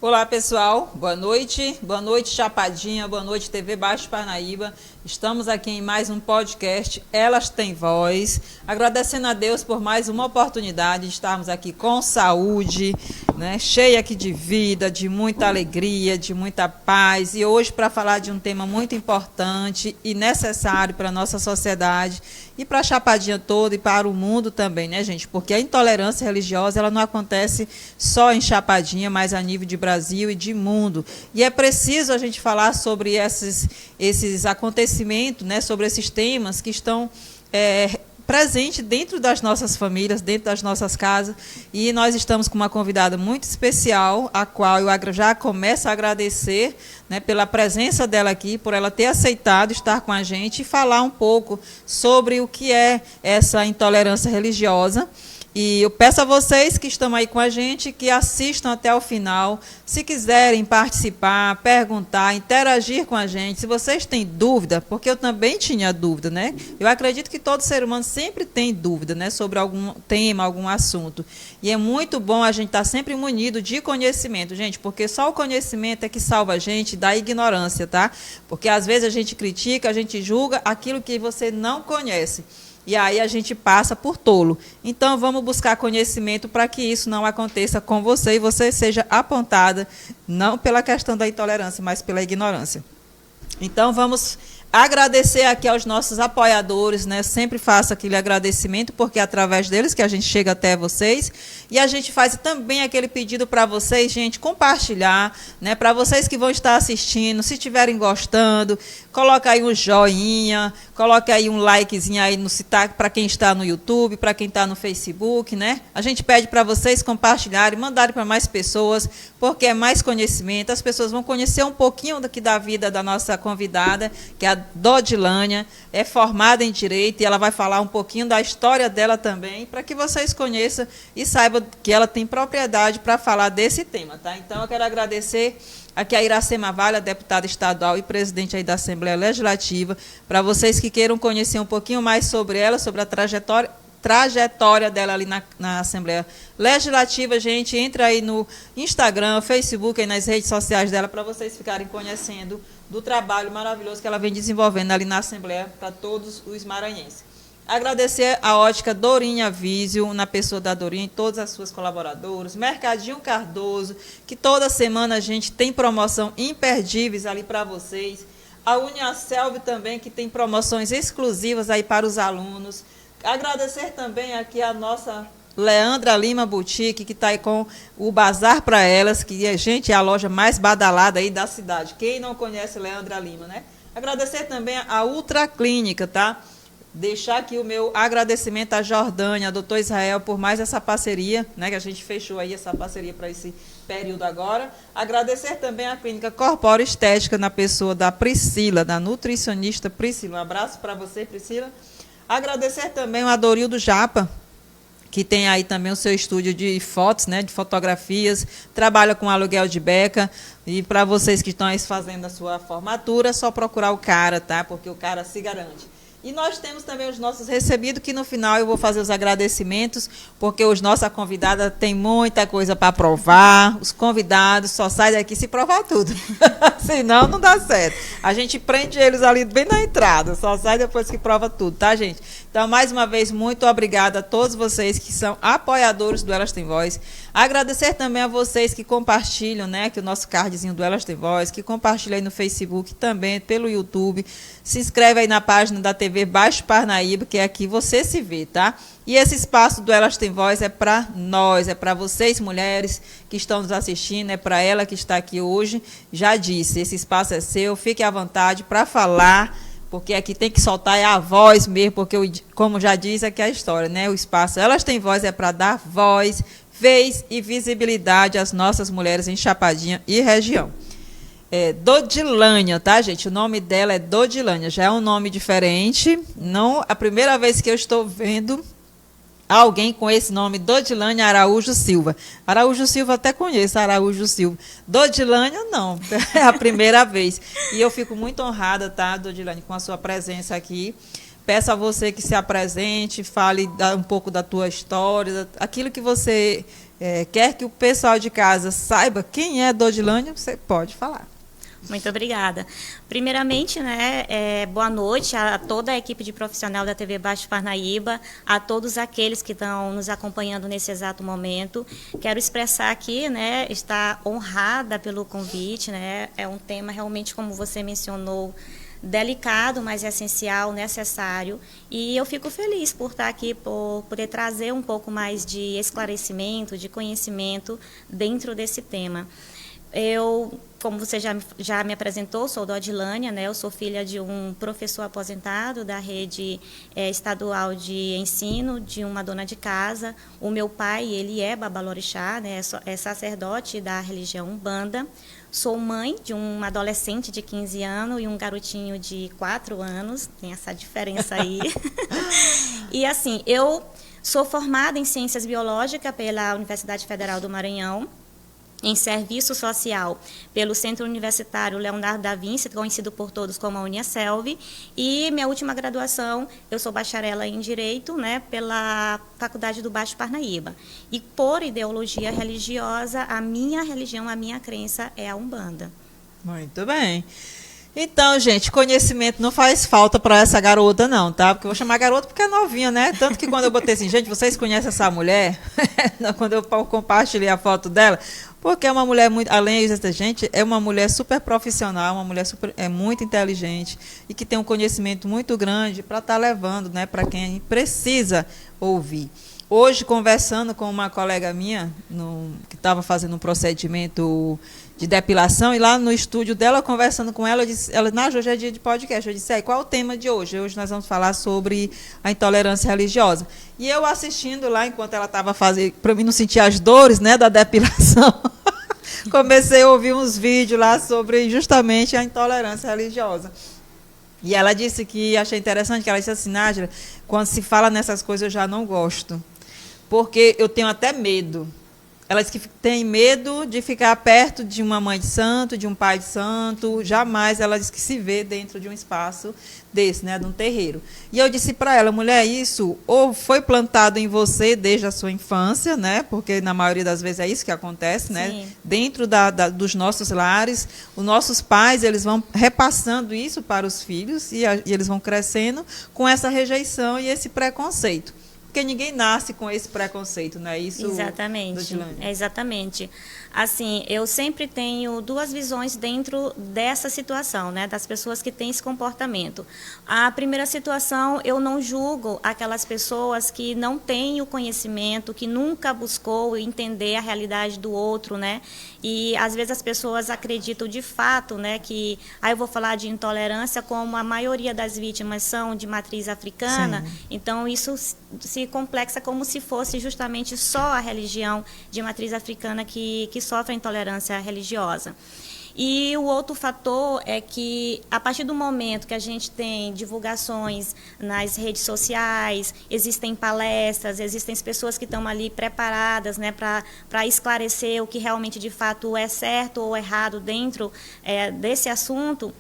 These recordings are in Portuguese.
Olá, pessoal. Boa noite. Boa noite, Chapadinha. Boa noite, TV Baixo Parnaíba. Estamos aqui em mais um podcast, Elas Têm Voz. Agradecendo a Deus por mais uma oportunidade de estarmos aqui com saúde, né, cheia aqui de vida, de muita alegria, de muita paz. E hoje para falar de um tema muito importante e necessário para a nossa sociedade e para a Chapadinha toda e para o mundo também, né, gente? Porque a intolerância religiosa ela não acontece só em Chapadinha, mas a nível de Brasil e de mundo. E é preciso a gente falar sobre esses acontecimentos, né, sobre esses temas que estão presentes dentro das nossas famílias, dentro das nossas casas. E nós estamos com uma convidada muito especial, a qual eu já começo a agradecer, né, pela presença dela aqui, por ela ter aceitado estar com a gente e falar um pouco sobre o que é essa intolerância religiosa. E eu peço a vocês que estão aí com a gente, que assistam até o final. Se quiserem participar, perguntar, interagir com a gente, se vocês têm dúvida, porque eu também tinha dúvida, né? Eu acredito que todo ser humano sempre tem dúvida, né, sobre algum tema, algum assunto. E é muito bom a gente estar sempre munido de conhecimento, gente, porque só o conhecimento é que salva a gente da ignorância, tá? Porque às vezes a gente critica, a gente julga aquilo que você não conhece. E aí a gente passa por tolo. Então, vamos buscar conhecimento para que isso não aconteça com você e você seja apontada, não pela questão da intolerância, mas pela ignorância. Então, vamos agradecer aqui aos nossos apoiadores, né? Sempre faço aquele agradecimento, porque é através deles que a gente chega até vocês. E a gente faz também aquele pedido para vocês, gente, compartilhar, né? Para vocês que vão estar assistindo, se estiverem gostando, coloca aí um joinha, coloca aí um likezinho aí para quem está no YouTube, para quem está no Facebook, né? A gente pede para vocês compartilharem, mandarem para mais pessoas, porque é mais conhecimento. As pessoas vão conhecer um pouquinho daqui da vida da nossa convidada, que é a Dodilânia, é formada em Direito, e ela vai falar um pouquinho da história dela também, para que vocês conheçam e saibam que ela tem propriedade para falar desse tema, tá? Então, eu quero agradecer aqui a Iracema Vale, a deputada estadual e presidente aí da Assembleia Legislativa, para vocês que queiram conhecer um pouquinho mais sobre ela, sobre a trajetória dela ali na Assembleia Legislativa, gente, entra aí no Instagram, Facebook, aí nas redes sociais dela, para vocês ficarem conhecendo do trabalho maravilhoso que ela vem desenvolvendo ali na Assembleia para todos os maranhenses. Agradecer a ótica Dorinha Vísio, na pessoa da Dorinha e todas as suas colaboradoras, Mercadinho Cardoso, que toda semana a gente tem promoção imperdíveis ali para vocês. A Uniaselv também, que tem promoções exclusivas aí para os alunos. Agradecer também aqui a nossa Leandra Lima Boutique, que está aí com o Bazar para Elas, que, gente, é a loja mais badalada aí da cidade. Quem não conhece Leandra Lima, né? Agradecer também a Ultra Clínica, tá? Deixar aqui o meu agradecimento à Jordânia, ao doutor Israel, por mais essa parceria, né, que a gente fechou aí essa parceria para esse período agora. Agradecer também à Clínica Corpóreo Estética, na pessoa da Priscila, da nutricionista Priscila. Um abraço para você, Priscila. Agradecer também ao Adorildo Japa, que tem aí também o seu estúdio de fotos, né, de fotografias, trabalha com aluguel de beca. E para vocês que estão aí fazendo a sua formatura, é só procurar o cara, tá? Porque o cara se garante. E nós temos também os nossos recebidos, que no final eu vou fazer os agradecimentos, porque os nossa convidada tem muita coisa para provar. Os convidados só saem daqui se provar tudo. Senão não dá certo. A gente prende eles ali bem na entrada, só sai depois que prova tudo, tá, gente? Então, mais uma vez, muito obrigada a todos vocês que são apoiadores do Elas Têm Voz. Agradecer também a vocês que compartilham, né, que o nosso cardzinho do Elas Têm Voz, que compartilham aí no Facebook, também pelo YouTube. Se inscreve aí na página da TV Baixo Parnaíba, que é aqui você se vê, tá? E esse espaço do Elas Têm Voz é para nós, é para vocês, mulheres que estão nos assistindo, é para ela que está aqui hoje. Já disse, esse espaço é seu, fique à vontade para falar, porque aqui tem que soltar a voz mesmo, porque, como já diz aqui a história, né? O espaço Elas Têm Voz é para dar voz, vez e visibilidade às nossas mulheres em Chapadinha e região. Dodilânia, tá, gente? O nome dela é Dodilânia, já é um nome diferente. Não, a primeira vez que eu estou vendo alguém com esse nome, Dodilânia Araújo Silva. Araújo Silva até conheço, Araújo Silva. Dodilânia, não, é a primeira vez. E eu fico muito honrada, tá, Dodilânia, com a sua presença aqui. Peço a você que se apresente, fale um pouco da tua história, aquilo que você quer que o pessoal de casa saiba quem é Dodilânia, você pode falar. Muito obrigada. Primeiramente, boa noite a toda a equipe de profissional da TV Baixo Parnaíba, a todos aqueles que estão nos acompanhando nesse exato momento. Quero expressar aqui, estar honrada pelo convite, é um tema realmente, como você mencionou, delicado, mas essencial, necessário, e eu fico feliz por estar aqui, por poder trazer um pouco mais de esclarecimento, de conhecimento dentro desse tema. Eu, como você já me apresentou, sou Dodilânia, eu sou filha de um professor aposentado da rede estadual de ensino, de uma dona de casa. O meu pai, ele é babalorixá, é sacerdote da religião Umbanda. Sou mãe de uma adolescente de 15 anos e um garotinho de 4 anos, tem essa diferença aí. E assim, eu sou formada em Ciências Biológicas pela Universidade Federal do Maranhão, em Serviço Social pelo Centro Universitário Leonardo da Vinci, conhecido por todos como a Uniaselv, e minha última graduação, eu sou bacharela em Direito, pela Faculdade do Baixo Parnaíba. E por ideologia religiosa, a minha religião, a minha crença é a Umbanda. Muito bem. Então, gente, conhecimento não faz falta para essa garota, não, tá? Porque eu vou chamar garota porque é novinha, né? Tanto que quando eu botei assim, gente, vocês conhecem essa mulher? Quando eu compartilhei a foto dela, porque é uma mulher muito, além dessa gente, é uma mulher super profissional, uma mulher muito inteligente e que tem um conhecimento muito grande para estar levando, para quem precisa ouvir. Hoje, conversando com uma colega minha, que estava fazendo um procedimento de depilação, e lá no estúdio dela, conversando com ela, eu disse, hoje é dia de podcast, eu disse, qual é o tema de hoje? Hoje nós vamos falar sobre a intolerância religiosa. E eu assistindo lá, enquanto ela estava fazendo, para mim não sentir as dores, da depilação, comecei a ouvir uns vídeos lá sobre justamente a intolerância religiosa. E ela disse que, achei interessante, que ela disse assim, Nájila, quando se fala nessas coisas eu já não gosto, porque eu tenho até medo. Ela disse que tem medo de ficar perto de uma mãe de santo, de um pai de santo. Jamais ela disse que se vê dentro de um espaço desse, de um terreiro. E eu disse para ela, mulher, isso ou foi plantado em você desde a sua infância, porque na maioria das vezes é isso que acontece, dentro dos nossos lares, os nossos pais, eles vão repassando isso para os filhos e eles vão crescendo com essa rejeição e esse preconceito. Porque ninguém nasce com esse preconceito, não é isso? Exatamente. Exatamente. Assim, eu sempre tenho duas visões dentro dessa situação, das pessoas que têm esse comportamento. A primeira situação, eu não julgo aquelas pessoas que não têm o conhecimento, que nunca buscou entender a realidade do outro, E às vezes as pessoas acreditam de fato, que eu vou falar de intolerância, como a maioria das vítimas são de matriz africana. Sim. Então isso se complexa como se fosse justamente só a religião de matriz africana que sofre a intolerância religiosa. E o outro fator é que, a partir do momento que a gente tem divulgações nas redes sociais, existem palestras, existem pessoas que estão ali preparadas para esclarecer o que realmente, de fato, é certo ou errado dentro desse assunto,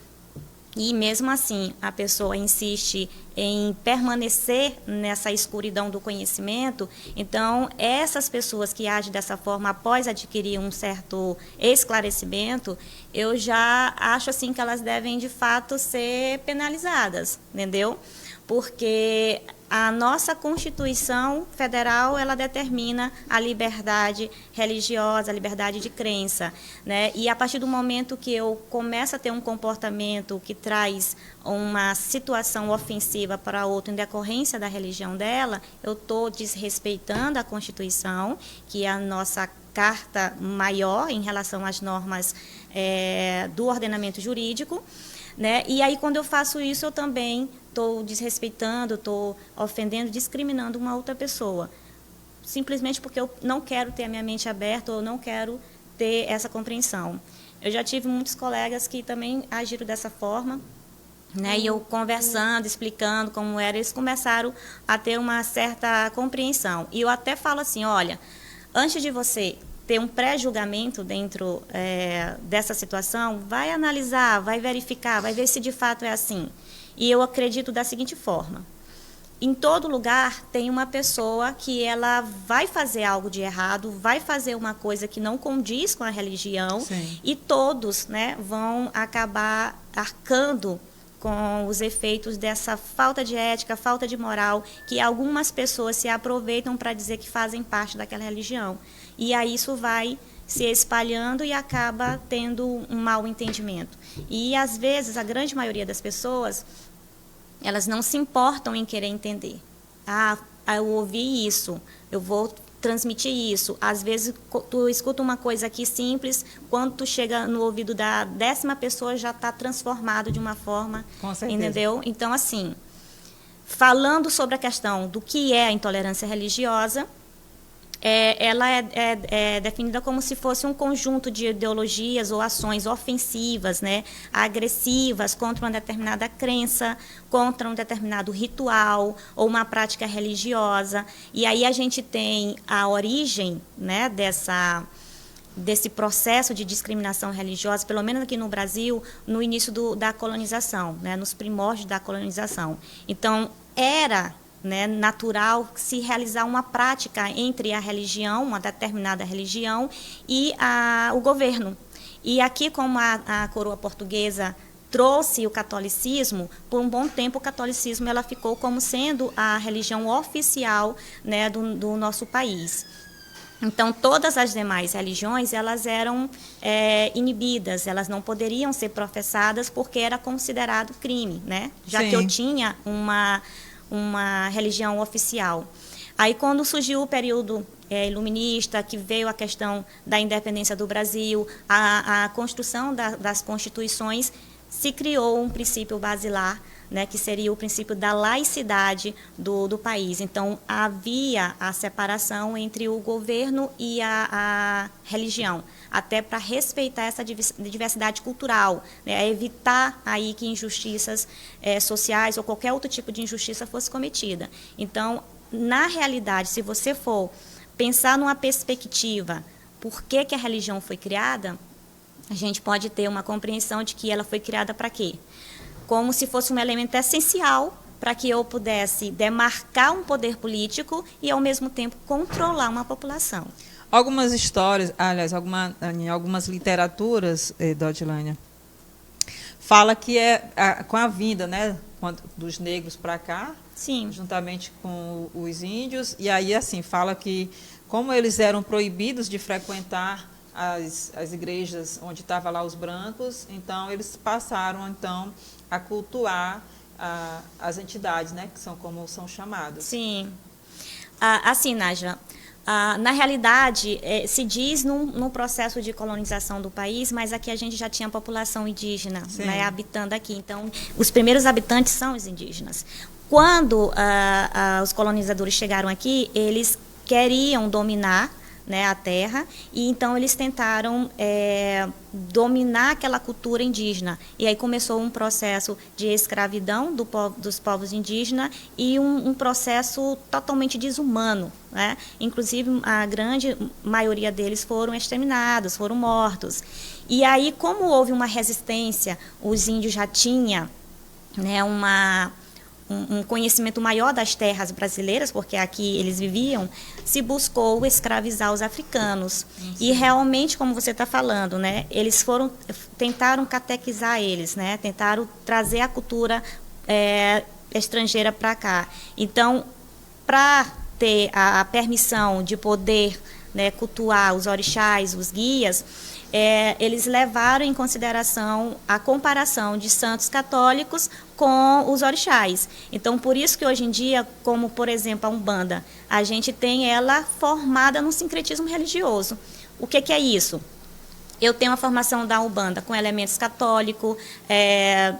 e mesmo assim a pessoa insiste em permanecer nessa escuridão do conhecimento, então essas pessoas que agem dessa forma após adquirir um certo esclarecimento, eu já acho assim que elas devem de fato ser penalizadas, entendeu? Porque a nossa Constituição Federal, ela determina a liberdade religiosa, a liberdade de crença, E a partir do momento que eu começo a ter um comportamento que traz uma situação ofensiva para outro em decorrência da religião dela, eu estou desrespeitando a Constituição, que é a nossa carta maior em relação às normas do ordenamento jurídico, E aí, quando eu faço isso, eu também estou desrespeitando, estou ofendendo, discriminando uma outra pessoa, simplesmente porque eu não quero ter a minha mente aberta ou não quero ter essa compreensão. Eu já tive muitos colegas que também agiram dessa forma, E eu conversando, explicando como era, eles começaram a ter uma certa compreensão. E eu até falo assim, olha, antes de você ter um pré-julgamento dentro dessa situação, vai analisar, vai verificar, vai ver se de fato é assim. E eu acredito da seguinte forma, em todo lugar tem uma pessoa que ela vai fazer algo de errado, vai fazer uma coisa que não condiz com a religião. Sim. E todos, né, vão acabar arcando com os efeitos dessa falta de ética, falta de moral, que algumas pessoas se aproveitam para dizer que fazem parte daquela religião. E aí isso vai se espalhando e acaba tendo um mau entendimento. E, às vezes, a grande maioria das pessoas, elas não se importam em querer entender. Eu ouvi isso, eu vou transmitir isso. Às vezes, tu escuta uma coisa aqui simples, quando tu chega no ouvido da 10ª pessoa, já está transformado de uma forma, com certeza. Entendeu? Então, assim, falando sobre a questão do que é a intolerância religiosa, ela é definida como se fosse um conjunto de ideologias ou ações ofensivas, né, agressivas contra uma determinada crença, contra um determinado ritual ou uma prática religiosa. E aí a gente tem a origem, né, desse processo de discriminação religiosa, pelo menos aqui no Brasil, no início da colonização, né, nos primórdios da colonização. Então, era, né, natural se realizar uma prática entre a religião, uma determinada religião, e o governo. E aqui, como a coroa portuguesa trouxe o catolicismo, por um bom tempo o catolicismo ela ficou como sendo a religião oficial, né, do nosso país. Então, todas as demais religiões, elas eram inibidas, elas não poderiam ser professadas porque era considerado crime, né? Já Sim. que eu tinha uma religião oficial. Aí, quando surgiu o período iluminista, que veio a questão da independência do Brasil, a construção das constituições, se criou um princípio basilar, né, que seria o princípio da laicidade do país. Então, havia a separação entre o governo e a religião, até para respeitar essa diversidade cultural, né, evitar aí que injustiças sociais ou qualquer outro tipo de injustiça fosse cometida. Então, na realidade, se você for pensar numa perspectiva, por que a religião foi criada, a gente pode ter uma compreensão de que ela foi criada para quê? Como se fosse um elemento essencial para que eu pudesse demarcar um poder político e, ao mesmo tempo, controlar uma população. Algumas histórias, aliás, em algumas literaturas, Dodilânia, fala que com a vinda, né, dos negros para cá, Sim. juntamente com os índios, e aí assim fala que como eles eram proibidos de frequentar as igrejas onde estavam lá os brancos, então eles passaram então a cultuar as entidades, né, que são como são chamadas. Sim. Assim, Nájila, na realidade, se diz num processo de colonização do país, mas aqui a gente já tinha população indígena, né, habitando aqui. Então, os primeiros habitantes são os indígenas. Quando os colonizadores chegaram aqui, eles queriam dominar, né, a terra, e então eles tentaram dominar aquela cultura indígena. E aí começou um processo de escravidão dos povos indígenas e um processo totalmente desumano, né? Inclusive, a grande maioria deles foram exterminados, foram mortos. E aí, como houve uma resistência, os índios já tinham, né, um conhecimento maior das terras brasileiras, porque aqui eles viviam, se buscou escravizar os africanos. Sim. E realmente, como você está falando, né, eles tentaram catequizar eles, né, tentaram trazer a cultura estrangeira para cá. Então, para ter a permissão de poder, né, cultuar os orixás, os guias, eles levaram em consideração a comparação de santos católicos com os orixás. Então, por isso que hoje em dia, como, por exemplo, a Umbanda, a gente tem ela formada num sincretismo religioso. O que é isso? Eu tenho a formação da Umbanda com elementos católicos,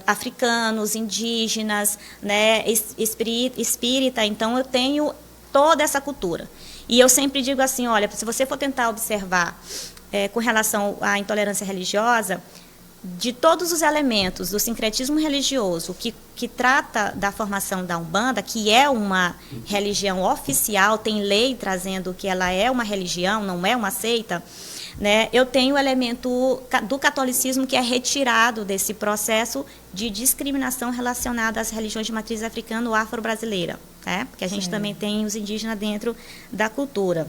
africanos, indígenas, né, espírita, então eu tenho toda essa cultura. E eu sempre digo assim, olha, se você for tentar observar com relação à intolerância religiosa, de todos os elementos do sincretismo religioso que trata da formação da Umbanda, que é uma religião oficial, tem lei trazendo que ela é uma religião, não é uma seita, né? Eu tenho o elemento do catolicismo que é retirado desse processo de discriminação relacionada às religiões de matriz africana ou afro-brasileira. né? Porque a gente também tem os indígenas dentro da cultura.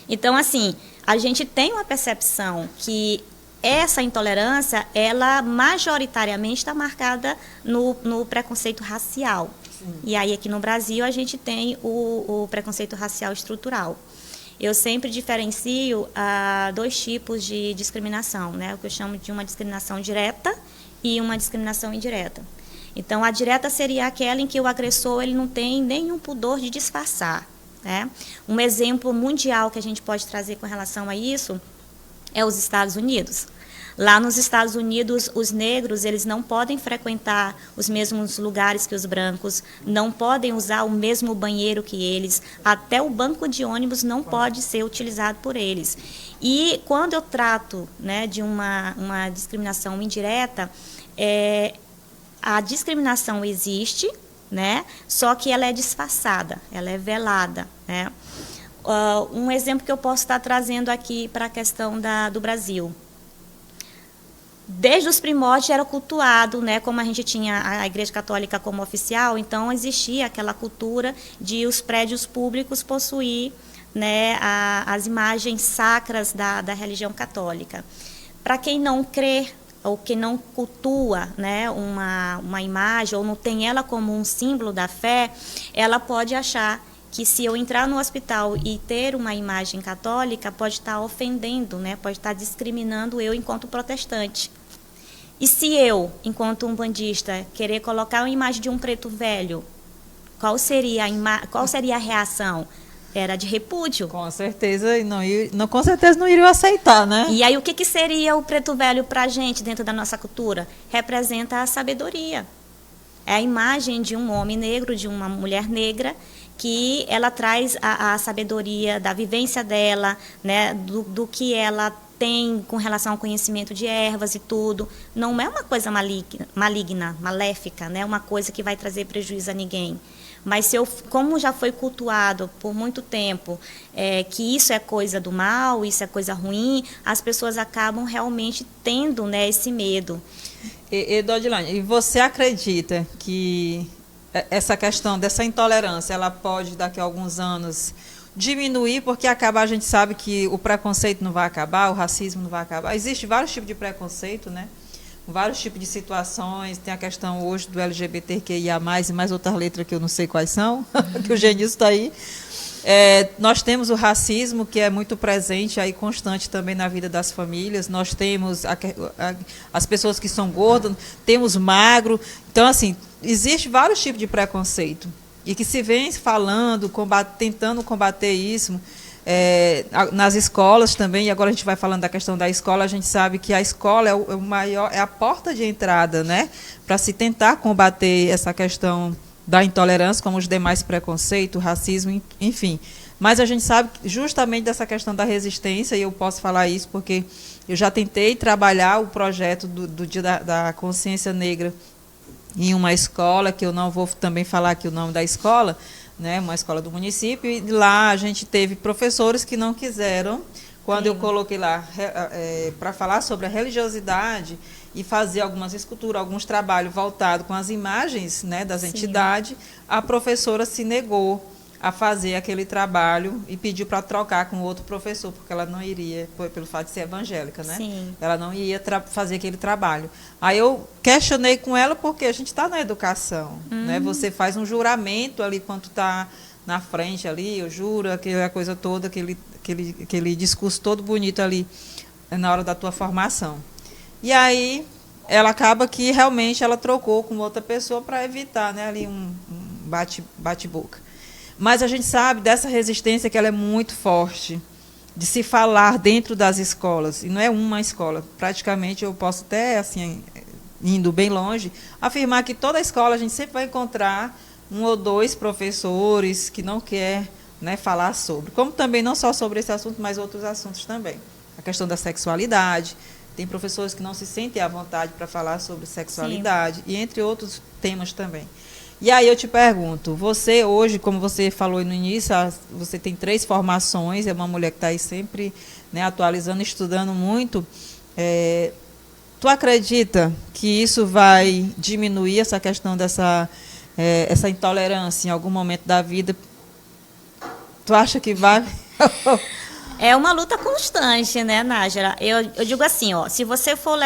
Então, assim, a gente tem uma percepção que essa intolerância, ela majoritariamente está marcada no preconceito racial. Sim. E aí, aqui no Brasil, a gente tem o preconceito racial estrutural. Eu sempre diferencio dois tipos de discriminação, né? O que eu chamo de uma discriminação direta e uma discriminação indireta. Então, a direta seria aquela em que o agressor ele não tem nenhum pudor de disfarçar, né? Um exemplo mundial que a gente pode trazer com relação a isso é os Estados Unidos. Lá nos Estados Unidos, os negros eles não podem frequentar os mesmos lugares que os brancos, não podem usar o mesmo banheiro que eles, até o banco de ônibus não pode ser utilizado por eles. E quando eu trato, né, de uma discriminação indireta, a discriminação existe, né, só que ela é disfarçada, ela é velada, né? Um exemplo que eu posso estar trazendo aqui para a questão do Brasil. Desde os primórdios era cultuado, né, como a gente tinha a Igreja Católica como oficial, então existia aquela cultura de os prédios públicos possuir, né, as imagens sacras da religião católica. Para quem não crê ou que não cultua, né, uma imagem ou não tem ela como um símbolo da fé, ela pode achar que se eu entrar no hospital e ter uma imagem católica, pode estar ofendendo, né, pode estar discriminando eu enquanto protestante. E se eu, enquanto umbandista, querer colocar uma imagem de um preto velho, qual seria a reação? Era de repúdio. Com certeza, com certeza não iriam aceitar, né? E aí o que seria o preto velho para a gente dentro da nossa cultura? Representa a sabedoria. É a imagem de um homem negro, de uma mulher negra, que ela traz a sabedoria da vivência dela, né, do que ela tem com relação ao conhecimento de ervas e tudo. Não é uma coisa maligna, maléfica, né, uma coisa que vai trazer prejuízo a ninguém. Mas como já foi cultuado por muito tempo que isso é coisa do mal, isso é coisa ruim, as pessoas acabam realmente tendo, né, esse medo. Dodilane, e você acredita que essa questão dessa intolerância, ela pode, daqui a alguns anos, diminuir, porque a gente sabe que o preconceito não vai acabar, o racismo não vai acabar. Existem vários tipos de preconceito, né? Vários tipos de situações. Tem a questão hoje do LGBTQIA+, e mais outras letras que eu não sei quais são, que o Genilson está aí. Nós temos o racismo, que é muito presente e constante também na vida das famílias. Nós temos as pessoas que são gordas, temos magro. Então, assim, existem vários tipos de preconceito. E que se vem falando, tentando combater isso nas escolas também. E agora a gente vai falando da questão da escola. A gente sabe que a escola é a porta de entrada, né, para se tentar combater essa questão da intolerância, como os demais preconceitos, racismo, enfim. Mas a gente sabe justamente dessa questão da resistência, e eu posso falar isso porque eu já tentei trabalhar o projeto do Dia da Consciência Negra em uma escola, que eu não vou também falar aqui o nome da escola, né, uma escola do município, e lá a gente teve professores que não quiseram, quando eu coloquei lá para falar sobre a religiosidade e fazer algumas esculturas, alguns trabalhos voltados com as imagens, né, das entidades, a professora se negou a fazer aquele trabalho e pediu para trocar com outro professor, porque ela não iria, pelo fato de ser evangélica, né? Sim. Ela não ia fazer aquele trabalho. Aí eu questionei com ela, porque a gente está na educação, né? Você faz um juramento ali quando está na frente ali, eu juro, aquela coisa toda, aquele discurso todo bonito ali na hora da tua formação. E aí ela acaba que realmente ela trocou com outra pessoa para evitar, né, ali um bate-boca. Mas a gente sabe dessa resistência que ela é muito forte, de se falar dentro das escolas. E não é uma escola. Praticamente eu posso até, assim, indo bem longe, afirmar que toda escola a gente sempre vai encontrar um ou dois professores que não quer, né, falar sobre. Como também não só sobre esse assunto, mas outros assuntos também. A questão da sexualidade. Tem professores que não se sentem à vontade para falar sobre sexualidade. Sim. E entre outros temas também. E aí eu te pergunto, você hoje, como você falou no início, você tem 3 formações, é uma mulher que está aí sempre, né, atualizando, estudando muito. Tu acredita que isso vai diminuir essa questão dessa essa intolerância em algum momento da vida? Tu acha que vai? É uma luta constante, né, Nájera? Eu digo assim, ó, se você for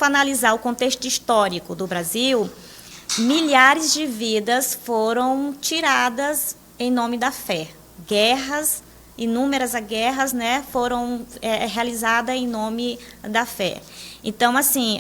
analisar o contexto histórico do Brasil, milhares de vidas foram tiradas em nome da fé. Guerras, inúmeras guerras, né, foram realizadas em nome da fé. Então, assim,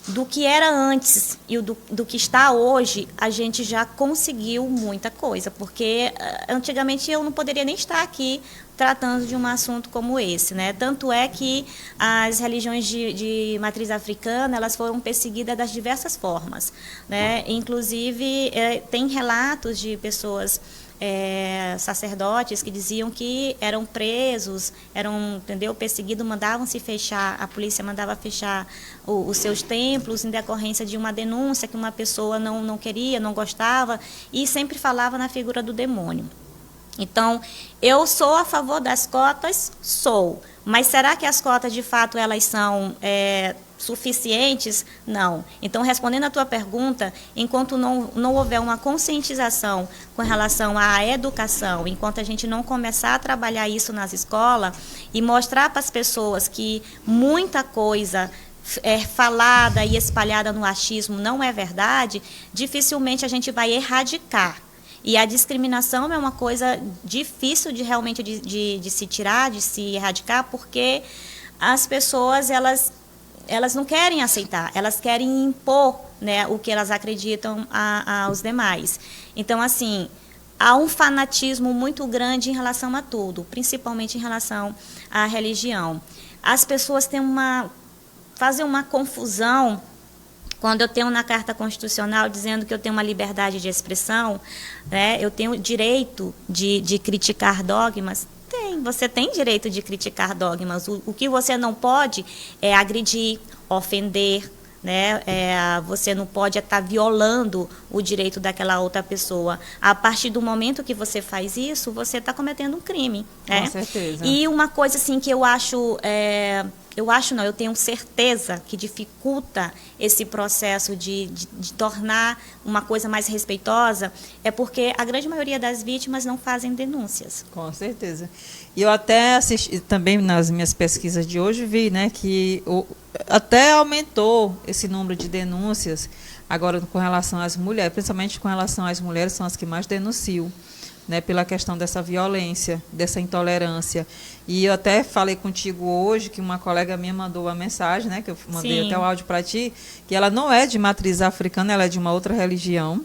do que era antes e do que está hoje, a gente já conseguiu muita coisa, porque antigamente eu não poderia nem estar aqui tratando de um assunto como esse, né? Tanto é que as religiões de matriz africana, elas foram perseguidas das diversas formas, né? Inclusive, tem relatos de pessoas sacerdotes que diziam que eram presos, entendeu, perseguidos, mandavam se fechar, a polícia mandava fechar os seus templos em decorrência de uma denúncia que uma pessoa não queria, não gostava, e sempre falava na figura do demônio. Então, eu sou a favor das cotas? Sou. Mas será que as cotas, de fato, elas são suficientes? Não. Então, respondendo à tua pergunta, enquanto não houver uma conscientização com relação à educação, enquanto a gente não começar a trabalhar isso nas escolas e mostrar para as pessoas que muita coisa falada e espalhada no achismo não é verdade, dificilmente a gente vai erradicar. E a discriminação é uma coisa difícil de realmente de se tirar, de se erradicar, porque as pessoas, elas não querem aceitar, elas querem impor, né, o que elas acreditam aos demais. Então, assim, há um fanatismo muito grande em relação a tudo, principalmente em relação à religião. As pessoas fazem uma confusão. Quando eu tenho na Carta Constitucional dizendo que eu tenho uma liberdade de expressão, né, eu tenho direito de criticar dogmas, você tem direito de criticar dogmas. O que você não pode é agredir, ofender, né, você não pode estar violando o direito daquela outra pessoa. A partir do momento que você faz isso, você está cometendo um crime. Com certeza. E uma coisa assim que eu tenho certeza que dificulta esse processo de tornar uma coisa mais respeitosa, é porque a grande maioria das vítimas não fazem denúncias. Com certeza. E eu até assisti, também nas minhas pesquisas de hoje, vi, né, que até aumentou esse número de denúncias agora com relação às mulheres, principalmente com relação às mulheres, são as que mais denunciam, né, pela questão dessa violência, dessa intolerância. E eu até falei contigo hoje, que uma colega minha mandou uma mensagem, né, que eu mandei até o áudio para ti, que ela não é de matriz africana, ela é de uma outra religião,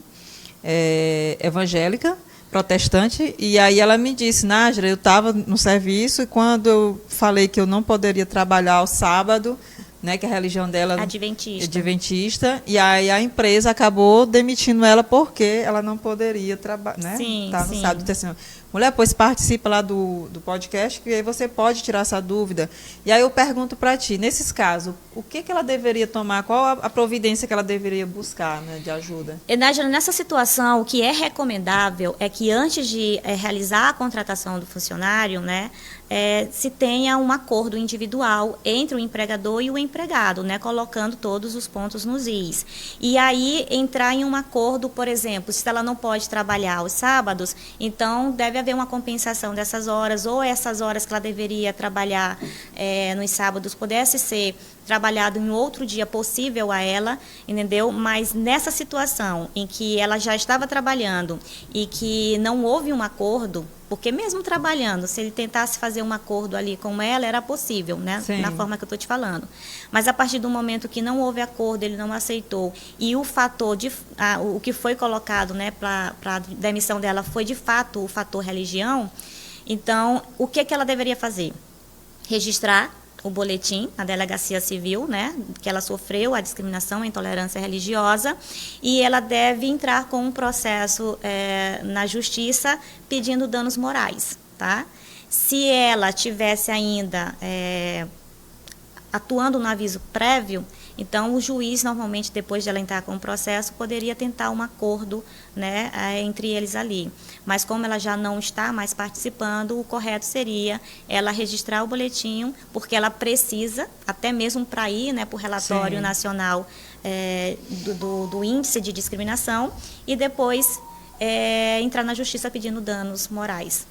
evangélica, protestante, e aí ela me disse, Nájera, eu estava no serviço e quando eu falei que eu não poderia trabalhar ao sábado, né, que a religião dela é adventista, e aí a empresa acabou demitindo ela porque ela não poderia trabalhar, né? Tá no sábado. Então, assim, mulher, pois participa lá do podcast, que aí você pode tirar essa dúvida. E aí eu pergunto para ti, nesses casos, o que ela deveria tomar, qual a providência que ela deveria buscar, né, de ajuda? Nájera, nessa situação, o que é recomendável é que antes de realizar a contratação do funcionário, né, se tenha um acordo individual entre o empregador e o empregado, né, colocando todos os pontos nos is. E aí entrar em um acordo, por exemplo, se ela não pode trabalhar aos sábados, então deve haver uma compensação dessas horas, ou essas horas que ela deveria trabalhar nos sábados pudesse ser trabalhado em outro dia possível a ela, entendeu? Mas nessa situação em que ela já estava trabalhando e que não houve um acordo, porque mesmo trabalhando, se ele tentasse fazer um acordo ali com ela, era possível, né? Sim. Na forma que eu estou te falando. Mas a partir do momento que não houve acordo, ele não aceitou, e o fator, o que foi colocado, né, para a demissão dela foi de fato o fator religião, então o que ela deveria fazer? Registrar o boletim na delegacia civil, né, que ela sofreu a discriminação, a intolerância religiosa, e ela deve entrar com um processo na justiça pedindo danos morais, tá? Se ela tivesse ainda atuando no aviso prévio, então o juiz, normalmente, depois de ela entrar com o processo, poderia tentar um acordo, né, entre eles ali. Mas como ela já não está mais participando, o correto seria ela registrar o boletim, porque ela precisa, até mesmo para ir, né, para o relatório nacional do índice de discriminação, e depois entrar na justiça pedindo danos morais.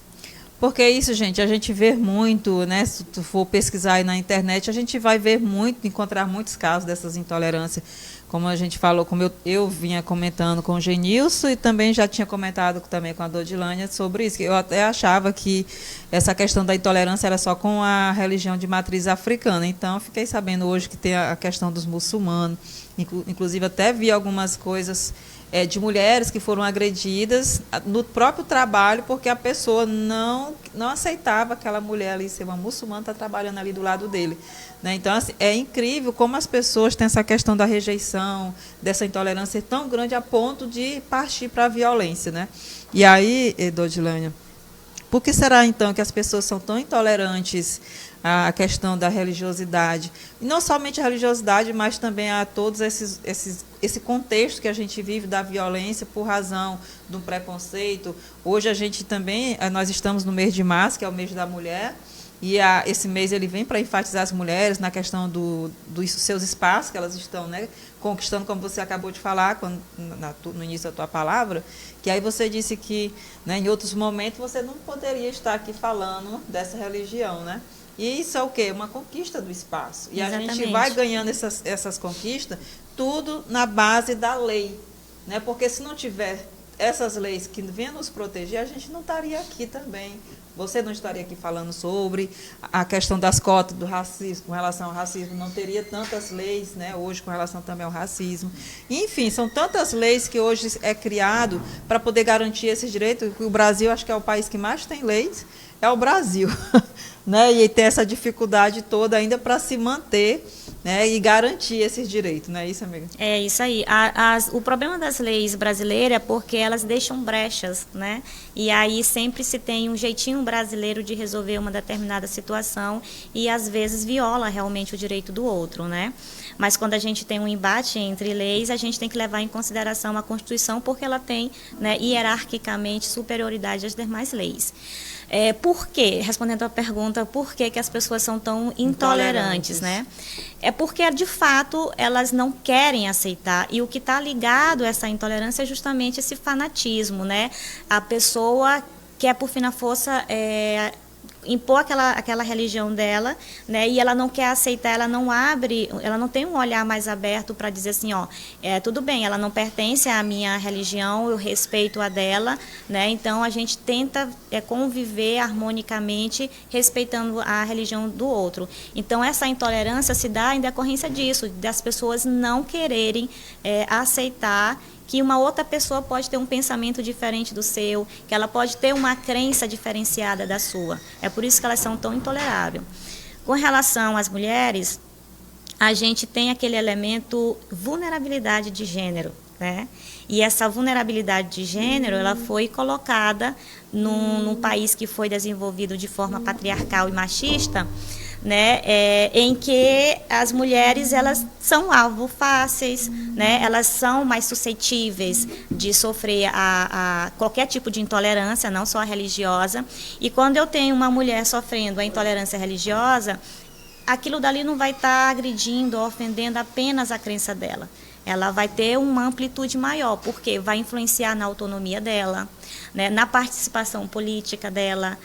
Porque isso, gente, a gente vê muito, né? Se tu for pesquisar aí na internet, a gente vai ver muito, encontrar muitos casos dessas intolerâncias. Como a gente falou, como eu vinha comentando com o Genilson e também já tinha comentado também com a Dodilânia sobre isso, que eu até achava que essa questão da intolerância era só com a religião de matriz africana. Então, fiquei sabendo hoje que tem a questão dos muçulmanos. Inclusive, até vi algumas coisas de mulheres que foram agredidas no próprio trabalho, porque a pessoa não aceitava aquela mulher ali ser uma muçulmana, estar trabalhando ali do lado dele. Né? Então, assim, é incrível como as pessoas têm essa questão da rejeição, dessa intolerância tão grande a ponto de partir para a violência. Né? E aí, Dodilânia, por que será, então, que as pessoas são tão intolerantes à questão da religiosidade? E não somente a religiosidade, mas também a todos esse contexto que a gente vive da violência por razão do preconceito. Hoje a gente também, nós estamos no mês de março, que é o mês da mulher, e esse mês ele vem para enfatizar as mulheres na questão dos seus espaços que elas estão, né, conquistando, como você acabou de falar no início da tua palavra, que aí você disse que, né, em outros momentos você não poderia estar aqui falando dessa religião, né? E isso é o quê? Uma conquista do espaço. E Exatamente. A gente vai ganhando essas conquistas, tudo na base da lei. Né? Porque se não tiver essas leis que venham nos proteger, a gente não estaria aqui também. Você não estaria aqui falando sobre a questão das cotas do racismo, com relação ao racismo, não teria tantas leis, né, hoje com relação também ao racismo. Enfim, são tantas leis que hoje é criado para poder garantir esses direitos. O Brasil, acho que é o país que mais tem leis, é o Brasil. Né, e tem essa dificuldade toda ainda para se manter, né, e garantir esses direitos, não é isso, amiga? É isso aí. O problema das leis brasileiras é porque elas deixam brechas, né? E aí sempre se tem um jeitinho brasileiro de resolver uma determinada situação e às vezes viola realmente o direito do outro, né? Mas quando a gente tem um embate entre leis, a gente tem que levar em consideração a Constituição, porque ela tem, né, hierarquicamente superioridade às demais leis. Por quê? Respondendo à pergunta, por que as pessoas são tão intolerantes, né? É porque, de fato, elas não querem aceitar. E o que está ligado a essa intolerância é justamente esse fanatismo, né? A pessoa quer, por fim na força, impor aquela religião dela, né, e ela não quer aceitar, ela não tem um olhar mais aberto para dizer assim, ó, tudo bem, ela não pertence à minha religião, eu respeito a dela, né, então a gente tenta conviver harmonicamente, respeitando a religião do outro. Então essa intolerância se dá em decorrência disso, das pessoas não quererem aceitar que uma outra pessoa pode ter um pensamento diferente do seu, que ela pode ter uma crença diferenciada da sua. É por isso que elas são tão intoleráveis. Com relação às mulheres, a gente tem aquele elemento vulnerabilidade de gênero, né? E essa vulnerabilidade de gênero, ela foi colocada num país que foi desenvolvido de forma patriarcal e machista, né, em que as mulheres elas são alvo fáceis, né, elas são mais suscetíveis de sofrer a qualquer tipo de intolerância, não só a religiosa. E quando eu tenho uma mulher sofrendo a intolerância religiosa, aquilo dali não vai estar agredindo ou ofendendo apenas a crença dela. Ela vai ter uma amplitude maior, porque vai influenciar na autonomia dela, né, na participação política dela,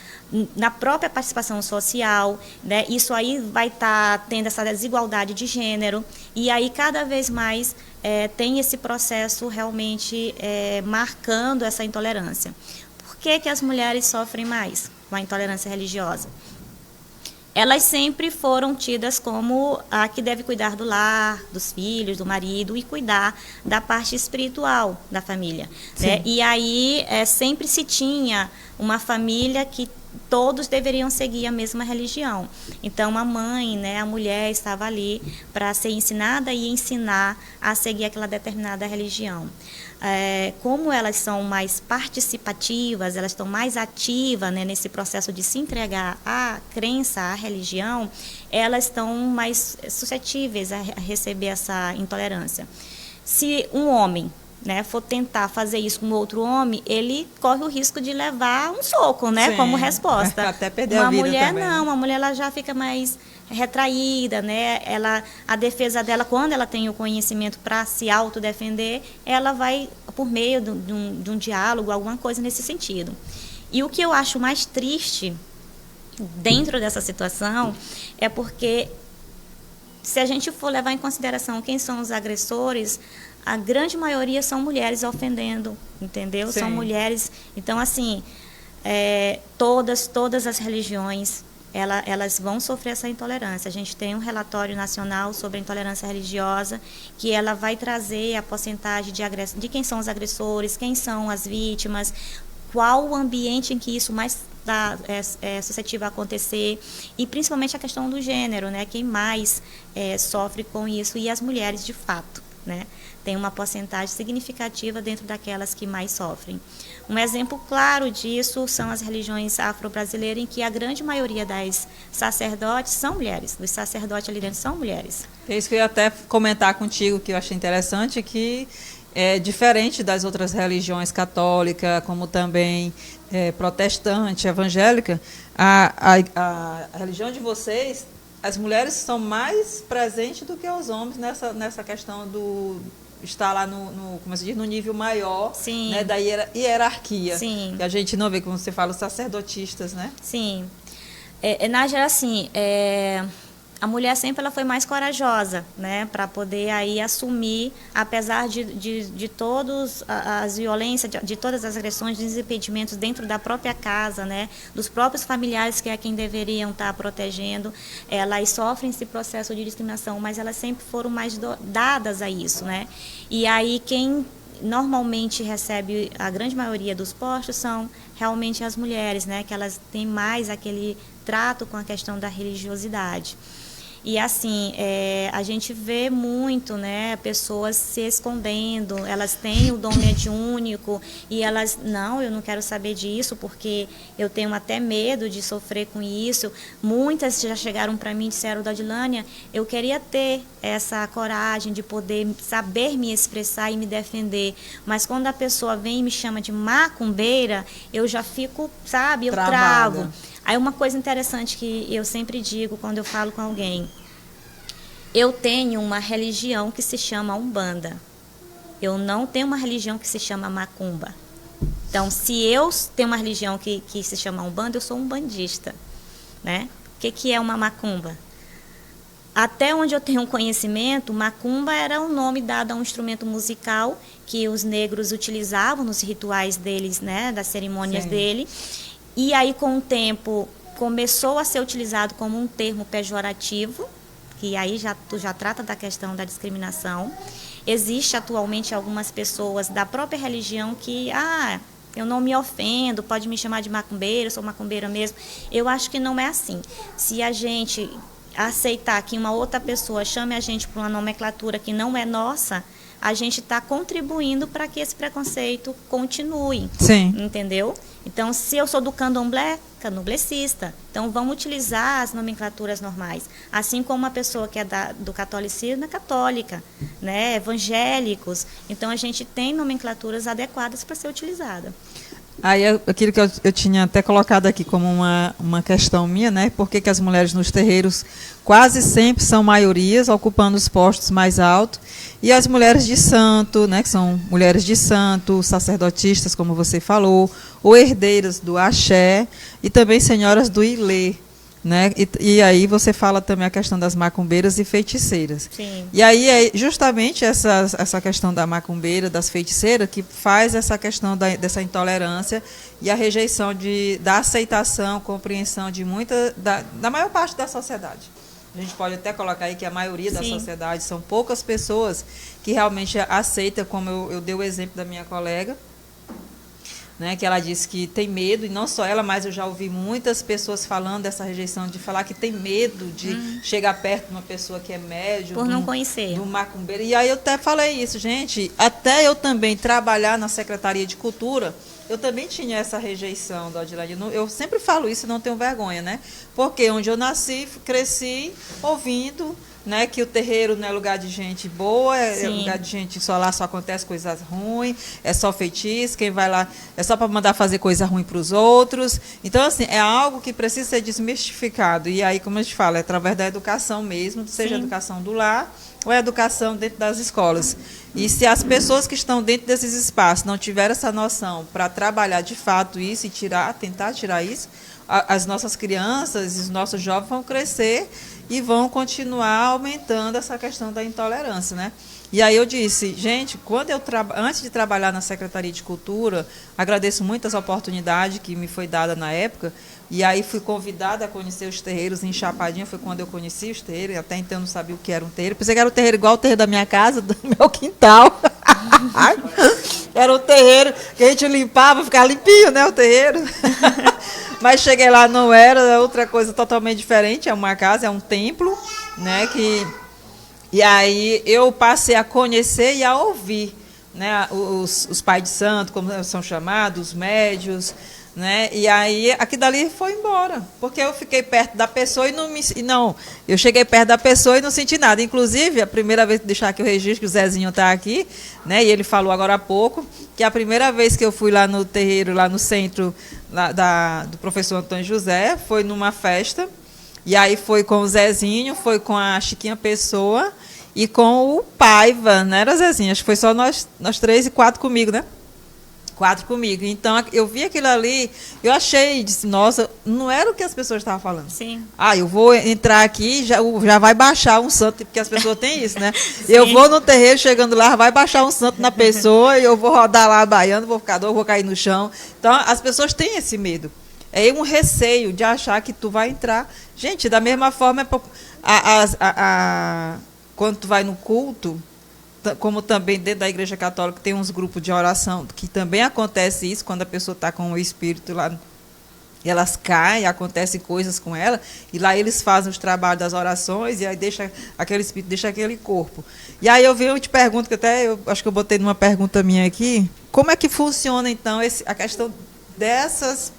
na própria participação social, né, isso aí vai estar tendo essa desigualdade de gênero, e aí cada vez mais tem esse processo realmente marcando essa intolerância. Por que as mulheres sofrem mais com a intolerância religiosa? Elas sempre foram tidas como a que deve cuidar do lar, dos filhos, do marido e cuidar da parte espiritual da família. Né? E aí sempre se tinha uma família que todos deveriam seguir a mesma religião. Então, a mãe, né, a mulher estava ali para ser ensinada e ensinar a seguir aquela determinada religião. Como elas são mais participativas, elas estão mais ativas, né, nesse processo de se entregar à crença, à religião, elas estão mais suscetíveis a receber essa intolerância. Se um homem, né, for tentar fazer isso com outro homem, ele corre o risco de levar um soco, né, como resposta. Até perder a vida mulher também. Não, uma mulher ela já fica mais retraída, né? A defesa dela, quando ela tem o conhecimento para se autodefender, ela vai por meio de um diálogo, alguma coisa nesse sentido. E o que eu acho mais triste dentro dessa situação é porque, se a gente for levar em consideração quem são os agressores, a grande maioria são mulheres ofendendo, entendeu? Sim. São mulheres. Então, assim, todas as religiões, elas vão sofrer essa intolerância. A gente tem um relatório nacional sobre a intolerância religiosa, que ela vai trazer a porcentagem de quem são os agressores, quem são as vítimas, qual o ambiente em que isso mais é suscetível a acontecer, e principalmente a questão do gênero, né? Quem mais sofre com isso, e as mulheres, de fato, né? Tem uma porcentagem significativa dentro daquelas que mais sofrem. Um exemplo claro disso são as religiões afro-brasileiras, em que a grande maioria das sacerdotes são mulheres, dos sacerdotes ali dentro são mulheres. É isso que eu ia até comentar contigo, que eu achei interessante, que é diferente das outras religiões católica, como também protestante, evangélica, a religião de vocês, as mulheres são mais presentes do que os homens nessa questão do estar lá como se diz, no nível maior, né, da hierarquia. Sim. Que a gente não vê, como você fala, os sacerdotistas, né? Sim. Nájera, assim, a mulher sempre ela foi mais corajosa, né, para poder aí assumir, apesar de todas as violências, de todas as agressões, dos impedimentos dentro da própria casa, né, dos próprios familiares, que é quem deveriam estar protegendo, elas sofrem esse processo de discriminação, mas elas sempre foram mais dadas a isso, né, e aí quem normalmente recebe a grande maioria dos postos são realmente as mulheres, né, que elas têm mais aquele trato com a questão da religiosidade. E assim, a gente vê muito, né, pessoas se escondendo, elas têm o dom mediúnico e elas, não, eu não quero saber disso porque eu tenho até medo de sofrer com isso. Muitas já chegaram para mim e disseram, Dodilânia, eu queria ter essa coragem de poder saber me expressar e me defender, mas quando a pessoa vem e me chama de macumbeira, eu já fico, sabe, eu travo. Aí uma coisa interessante que eu sempre digo quando eu falo com alguém, eu tenho uma religião que se chama Umbanda, eu não tenho uma religião que se chama Macumba. Então, se eu tenho uma religião que se chama Umbanda, eu sou umbandista, né? O que é uma macumba? Até onde eu tenho um conhecimento, macumba era um nome dado a um instrumento musical que os negros utilizavam nos rituais deles, né, das cerimônias dele. E aí, com o tempo, começou a ser utilizado como um termo pejorativo, que aí tu já trata da questão da discriminação. Existe atualmente algumas pessoas da própria religião que, eu não me ofendo, pode me chamar de macumbeira, eu sou macumbeira mesmo. Eu acho que não é assim. Se a gente aceitar que uma outra pessoa chame a gente por uma nomenclatura que não é nossa, a gente está contribuindo para que esse preconceito continue. Sim. Entendeu? Então, se eu sou do candomblé, candomblecista. Então, vamos utilizar as nomenclaturas normais. Assim como uma pessoa que é do catolicismo é católica, né? Evangélicos. Então, a gente tem nomenclaturas adequadas para ser utilizada. Aí, aquilo que eu tinha até colocado aqui como uma questão minha, né? Por que as mulheres nos terreiros quase sempre são maiorias, ocupando os postos mais altos, e as mulheres de santo, né? Que são mulheres de santo, sacerdotistas, como você falou, ou herdeiras do axé, e também senhoras do ilê, né? E aí você fala também a questão das macumbeiras e feiticeiras. Sim. E aí é justamente essa questão da macumbeira, das feiticeiras, que faz essa questão dessa intolerância e a rejeição da aceitação, compreensão de da maior parte da sociedade. A gente pode até colocar aí que a maioria da sociedade são poucas pessoas que realmente aceitam, como eu dei o exemplo da minha colega, né, que ela disse que tem medo, e não só ela, mas eu já ouvi muitas pessoas falando dessa rejeição, de falar que tem medo de chegar perto de uma pessoa que é médium. Por não conhecer. Do macumbeiro. E aí eu até falei isso, gente, até eu também trabalhar na Secretaria de Cultura, eu também tinha essa rejeição da Odilane. Eu sempre falo isso e não tenho vergonha, né? Porque onde eu nasci, cresci ouvindo, né, que o terreiro não é lugar de gente boa, é lugar de gente só lá só acontece coisas ruins, é só feitiço, quem vai lá é só para mandar fazer coisa ruim para os outros. Então, assim, é algo que precisa ser desmistificado. E aí, como a gente fala, é através da educação mesmo, seja a educação do lar ou a educação dentro das escolas. E se as pessoas que estão dentro desses espaços não tiverem essa noção para trabalhar de fato isso e tentar tirar isso, as nossas crianças e os nossos jovens vão crescer e vão continuar aumentando essa questão da intolerância, né? E aí eu disse, gente, antes de trabalhar na Secretaria de Cultura, agradeço muito as oportunidades que me foi dada na época, e aí fui convidada a conhecer os terreiros em Chapadinha, foi quando eu conheci os terreiros, até então eu não sabia o que era um terreiro, pensei que era um terreiro igual o terreiro da minha casa, do meu quintal. Era um terreiro que a gente limpava, ficava limpinho, né, o terreiro. Mas cheguei lá, não era outra coisa totalmente diferente, é uma casa, é um templo, né, e aí eu passei a conhecer e a ouvir, né, os pais de santo, como são chamados, os médios, né, e aí aqui dali foi embora, porque eu fiquei perto da pessoa eu cheguei perto da pessoa e não senti nada. Inclusive, a primeira vez, deixar aqui o registro, que o Zezinho está aqui, né, e ele falou agora há pouco, que a primeira vez que eu fui lá no terreiro, lá no centro do professor Antônio José, foi numa festa, e aí foi com o Zezinho, foi com a Chiquinha Pessoa e com o Paiva, não era Zezinho, acho que foi só nós três e 4 comigo, né? 4 comigo. Então, eu vi aquilo ali, eu achei, disse, nossa, não era o que as pessoas estavam falando. Sim. Eu vou entrar aqui, já vai baixar um santo, porque as pessoas têm isso, né? Eu vou no terreiro, chegando lá, vai baixar um santo na pessoa, e eu vou rodar lá baiano, vou ficar doido, vou cair no chão. Então, as pessoas têm esse medo. É um receio de achar que tu vai entrar. Gente, da mesma forma, quando tu vai no culto, como também dentro da Igreja Católica tem uns grupos de oração, que também acontece isso, quando a pessoa está com o espírito lá, elas caem, acontecem coisas com ela, e lá eles fazem os trabalhos das orações, e aí deixa aquele espírito, deixa aquele corpo. E aí eu te pergunto, que até eu acho que eu botei numa pergunta minha aqui, como é que funciona, então, a questão dessa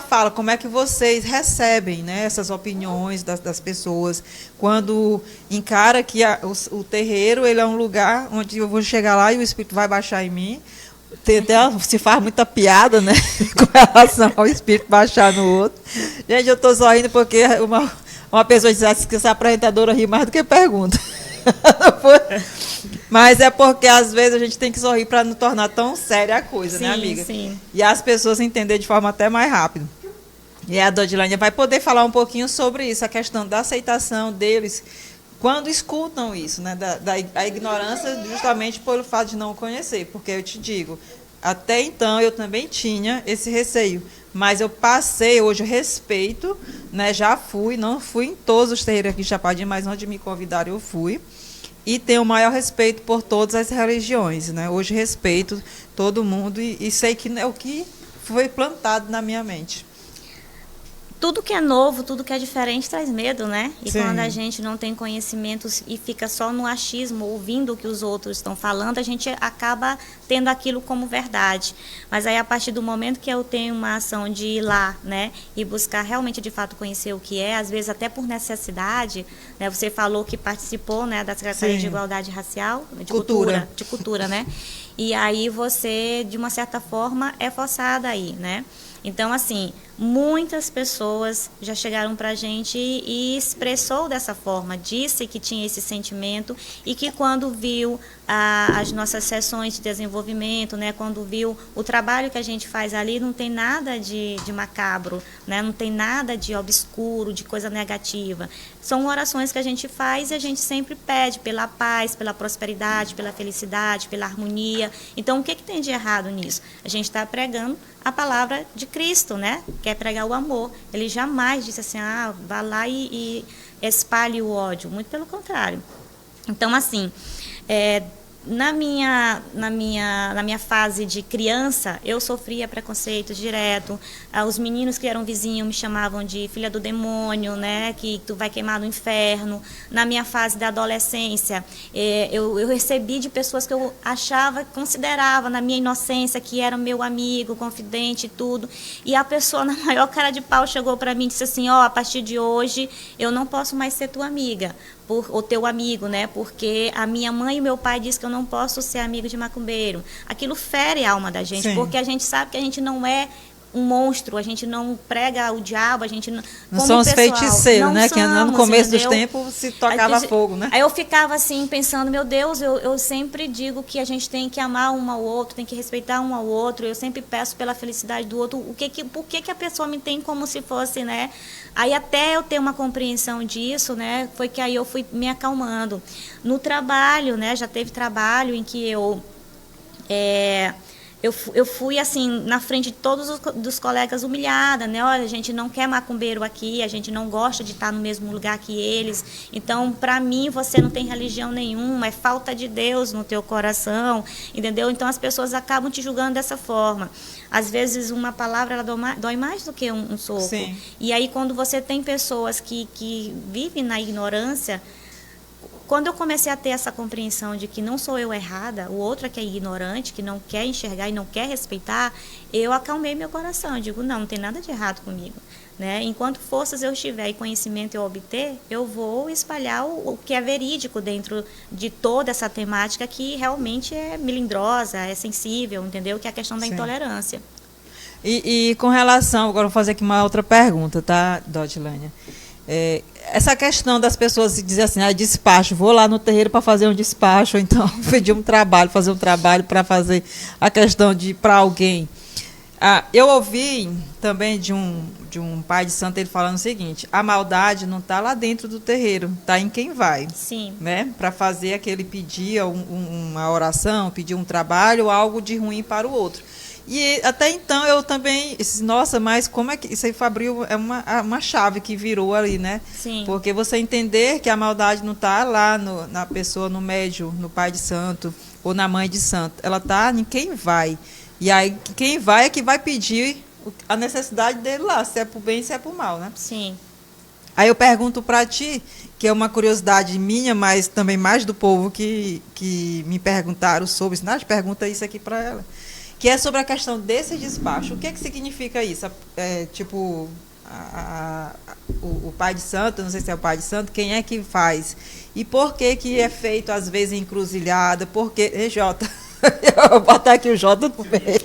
fala, como é que vocês recebem, né, essas opiniões das pessoas, quando encara que o terreiro ele é um lugar onde eu vou chegar lá e o espírito vai baixar em mim. Se faz muita piada, né, com relação ao espírito baixar no outro. Gente, eu estou sorrindo porque uma pessoa disse que essa apresentadora ri mais do que pergunta. Mas é porque às vezes a gente tem que sorrir para não tornar tão séria a coisa, sim, né, amiga? Sim. E as pessoas entenderem de forma até mais rápida. E a Dodilânia vai poder falar um pouquinho sobre isso, a questão da aceitação deles quando escutam isso, né? Da ignorância, justamente pelo fato de não conhecer. Porque eu te digo, até então eu também tinha esse receio. Mas eu passei, hoje eu respeito, né? Já fui, não fui em todos os terreiros aqui em Chapadinha, mas onde me convidaram eu fui. E tenho o maior respeito por todas as religiões, né? Hoje respeito todo mundo e sei que é o que foi plantado na minha mente. Tudo que é novo, tudo que é diferente traz medo, né? E Sim. quando a gente não tem conhecimentos e fica só no achismo, ouvindo o que os outros estão falando, a gente acaba tendo aquilo como verdade. Mas aí, a partir do momento que eu tenho uma ação de ir lá, né? E buscar realmente, de fato, conhecer o que é, às vezes até por necessidade, né? Você falou que participou, né, da Secretaria de Igualdade Racial, de cultura, né? E aí você, de uma certa forma, é forçada aí, né? Então, assim, muitas pessoas já chegaram para a gente e expressou dessa forma, disse que tinha esse sentimento e que quando viu as nossas sessões de desenvolvimento, né, quando viu o trabalho que a gente faz ali, não tem nada de macabro, né, não tem nada de obscuro, de coisa negativa. São orações que a gente faz e a gente sempre pede pela paz, pela prosperidade, pela felicidade, pela harmonia. Então, o que tem de errado nisso? A gente está pregando a palavra de Cristo, né? Quer pregar o amor. Ele jamais disse assim, vá lá e espalhe o ódio. Muito pelo contrário. Então, assim, Na minha fase de criança, eu sofria preconceito direto. Os meninos que eram vizinhos me chamavam de filha do demônio, né? Que tu vai queimar no inferno. Na minha fase da adolescência, eu recebi de pessoas que eu achava, considerava na minha inocência que era meu amigo, confidente e tudo. E a pessoa, na maior cara de pau, chegou para mim e disse assim: ó, a partir de hoje eu não posso mais ser tua amiga. O teu amigo, né? Porque a minha mãe e meu pai dizem que eu não posso ser amigo de macumbeiro. Aquilo fere a alma da gente, Sim. porque a gente sabe que a gente não é um monstro, a gente não prega o diabo, a gente não... Não são os feiticeiros, né? Somos, Que no começo entendeu? dos tempos se tocava fogo, né? Aí eu ficava assim, pensando, meu Deus, eu sempre digo que a gente tem que amar um ao outro, tem que respeitar um ao outro, eu sempre peço pela felicidade do outro, por que a pessoa me tem como se fosse, né? Aí até eu ter uma compreensão disso, né, foi que aí eu fui me acalmando. No trabalho, né, já teve trabalho em que eu fui assim na frente de todos dos colegas humilhada, né? Olha, a gente não quer macumbeiro aqui, a gente não gosta de estar no mesmo lugar que eles. Então, para mim, você não tem religião nenhuma, é falta de Deus no teu coração, entendeu? Então, as pessoas acabam te julgando dessa forma. Às vezes, uma palavra ela dói mais do que um soco. Sim. E aí, quando você tem pessoas que vivem na ignorância, quando eu comecei a ter essa compreensão de que não sou eu errada, o outro é que é ignorante, que não quer enxergar e não quer respeitar, eu acalmei meu coração. Eu digo, não tem nada de errado comigo. Né? Enquanto forças eu tiver e conhecimento eu obter, eu vou espalhar o que é verídico dentro de toda essa temática que realmente é melindrosa, é sensível, entendeu? Que é a questão da intolerância. E com relação, agora eu vou fazer aqui uma outra pergunta, tá, Dotilânia? Essa questão das pessoas dizer assim, despacho, vou lá no terreiro para fazer um despacho, ou então pedir um trabalho, fazer um trabalho para fazer a questão de para alguém. Eu ouvi também de um pai de santo ele falando o seguinte: a maldade não está lá dentro do terreiro, está em quem vai. Sim. Né? Para fazer aquele pedir uma oração, pedir um trabalho, algo de ruim para o outro. E até então eu também, nossa, mas como é que isso aí abriu uma chave que virou ali, né? Sim. Porque você entender que a maldade não está lá na pessoa, no médium, no pai de santo ou na mãe de santo, ela está em quem vai. E aí quem vai é que vai pedir a necessidade dele lá, se é por bem, se é por mal, né? Sim. Aí eu pergunto para ti, que é uma curiosidade minha, mas também mais do povo que me perguntaram sobre isso. Nath, pergunta isso aqui para ela. Que é sobre a questão desse despacho. O que significa isso? Tipo, o pai de santo, não sei se é o pai de santo, quem é que faz? E por que é feito, às vezes, em encruzilhada? Porque, Jota, eu vou botar aqui o Jota no meio.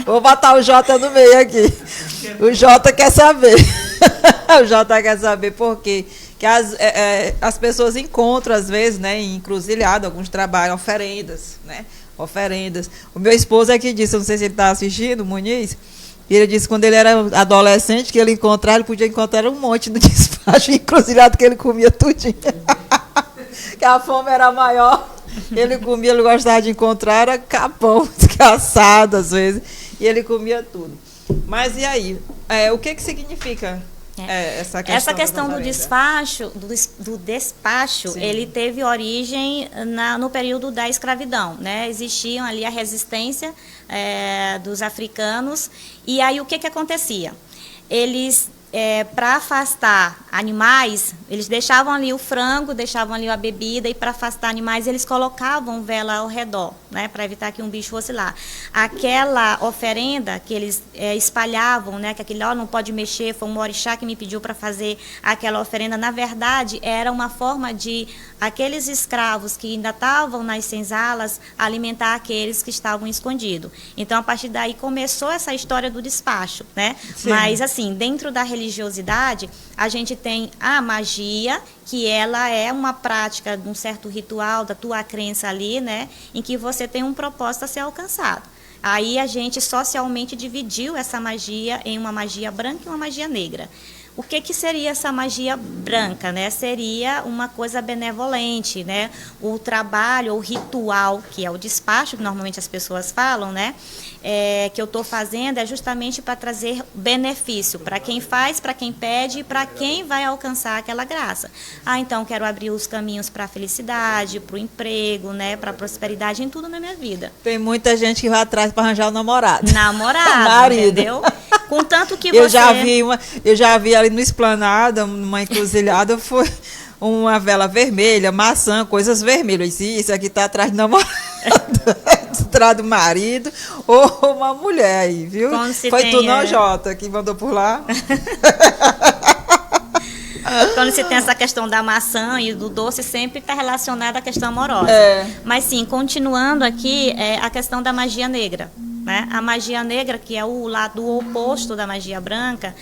Vou botar o Jota no meio aqui. O Jota quer saber. O Jota quer saber por quê. Que as pessoas encontram, às vezes, né, em encruzilhada, alguns trabalham oferendas, né? Oferendas. O meu esposo é que disse, eu não sei se ele está assistindo, o Muniz, e ele disse que quando ele era adolescente, que ele podia encontrar um monte no despacho encruzilhado que ele comia tudinho. Que a fome era maior, ele comia, ele gostava de encontrar, era capão, descassado às vezes, e ele comia tudo. Mas e aí? O que significa essa questão do despacho, do despacho, Sim. ele teve origem no período da escravidão, né? Existiam ali a resistência dos africanos, e aí o que acontecia? Eles, para afastar animais, eles deixavam ali o frango, deixavam ali a bebida, e para afastar animais eles colocavam vela ao redor, né, para evitar que um bicho fosse lá. Aquela oferenda que eles espalhavam, né, que aquele não pode mexer, foi um orixá que me pediu para fazer aquela oferenda, na verdade era uma forma de aqueles escravos que ainda estavam nas senzalas alimentar aqueles que estavam escondidos. Então a partir daí começou essa história do despacho, né? Sim. Mas assim, dentro da religiosidade, a gente tem a magia, que ela é uma prática de um certo ritual da tua crença ali, né, em que você tem um propósito a ser alcançado. Aí a gente socialmente dividiu essa magia em uma magia branca e uma magia negra. O que seria essa magia branca, né? Seria uma coisa benevolente, né? O trabalho, o ritual, que é o despacho, que normalmente as pessoas falam, né? Que eu estou fazendo é justamente para trazer benefício para quem faz, para quem pede e para quem vai alcançar aquela graça. Então quero abrir os caminhos para a felicidade, para o emprego, né? Para a prosperidade em tudo na minha vida. Tem muita gente que vai atrás para arranjar o namorado. Marido. Entendeu? Contanto que eu já vi ali no Esplanada, numa encruzilhada, foi uma vela vermelha, maçã, coisas vermelhas. Eu disse, isso aqui está atrás do namorado, atrás do marido ou uma mulher aí, viu? Foi tu não, Jota, que mandou por lá? Quando se tem essa questão da maçã e do doce, sempre está relacionada à questão amorosa. Mas sim, continuando aqui, a questão da magia negra. Né? A magia negra, que é o lado oposto da magia branca,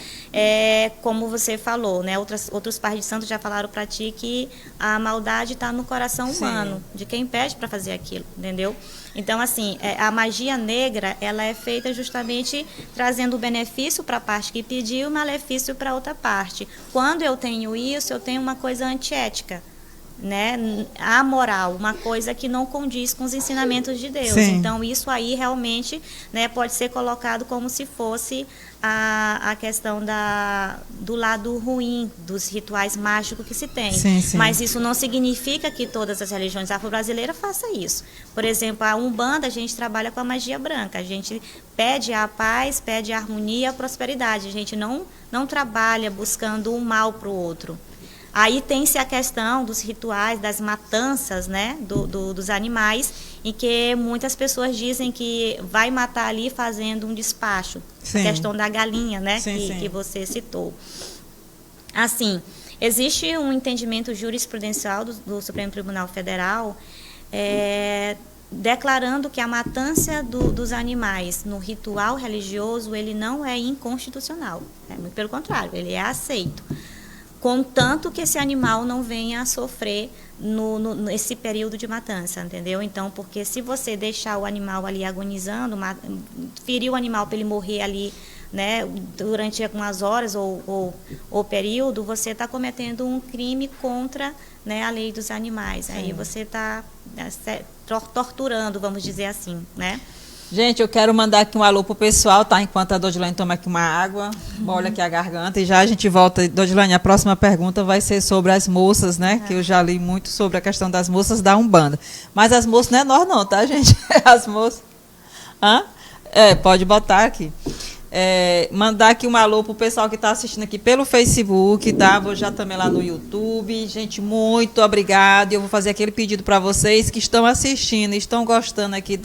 como você falou, né? Outros pais de santo já falaram para ti que a maldade está no coração humano, de quem pede para fazer aquilo, entendeu? Então, assim, a magia negra, ela é feita justamente trazendo benefício para a parte que pediu e malefício para outra parte. Quando eu tenho isso, eu tenho uma coisa antiética, né, amoral, uma coisa que não condiz com os ensinamentos de Deus. Sim. Então isso aí realmente, né, pode ser colocado como se fosse a questão do lado ruim dos rituais mágicos que se tem. Sim. Mas isso não significa que todas as religiões afro-brasileiras façam isso. Por exemplo, a Umbanda, a gente trabalha com a magia branca, a gente pede a paz, pede a harmonia, a prosperidade, a gente não trabalha buscando o mal para o outro. Aí tem-se a questão dos rituais, das matanças, né, dos animais, em que muitas pessoas dizem que vai matar ali fazendo um despacho. Sim. A questão da galinha, né, que você citou. Assim, existe um entendimento jurisprudencial do Supremo Tribunal Federal declarando que a matança dos animais no ritual religioso, ele não é inconstitucional. Muito pelo contrário, ele é aceito. Contanto que esse animal não venha a sofrer nesse período de matança, entendeu? Então, porque se você deixar o animal ali agonizando, ferir o animal para ele morrer ali, né, durante algumas horas ou período, você está cometendo um crime contra, né, a lei dos animais. Sim. Aí você está torturando, vamos dizer assim, né? Gente, eu quero mandar aqui um alô pro pessoal, tá? Enquanto a Dodilane toma aqui uma água, molha aqui a garganta e já a gente volta. Dodilane, a próxima pergunta vai ser sobre as moças, né? Que eu já li muito sobre a questão das moças da Umbanda. Mas as moças não é nós não, tá, gente? As moças... pode botar aqui. Mandar aqui um alô pro pessoal que está assistindo aqui pelo Facebook, tá? Vou já também lá no YouTube. Gente, muito obrigada. Eu vou fazer aquele pedido para vocês que estão assistindo, estão gostando aqui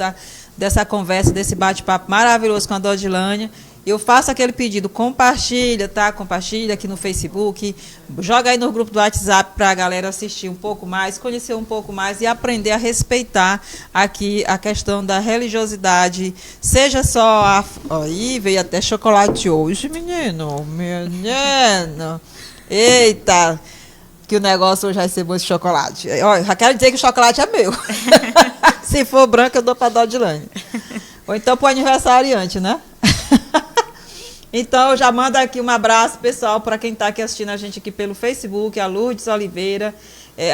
dessa conversa, desse bate-papo maravilhoso com a Dodilane. Eu faço aquele pedido, compartilha, tá? Compartilha aqui no Facebook, joga aí no grupo do WhatsApp para a galera assistir um pouco mais, conhecer um pouco mais e aprender a respeitar aqui a questão da religiosidade. Seja só Aí veio até chocolate hoje, menino. Eita, que o negócio hoje vai ser muito chocolate. Olha, já quero dizer que o chocolate é meu. Se for branco, eu dou para a Dodilane. Ou então para o aniversariante, né? Então, eu já mando aqui um abraço, pessoal, para quem está aqui assistindo a gente aqui pelo Facebook, a Lourdes Oliveira,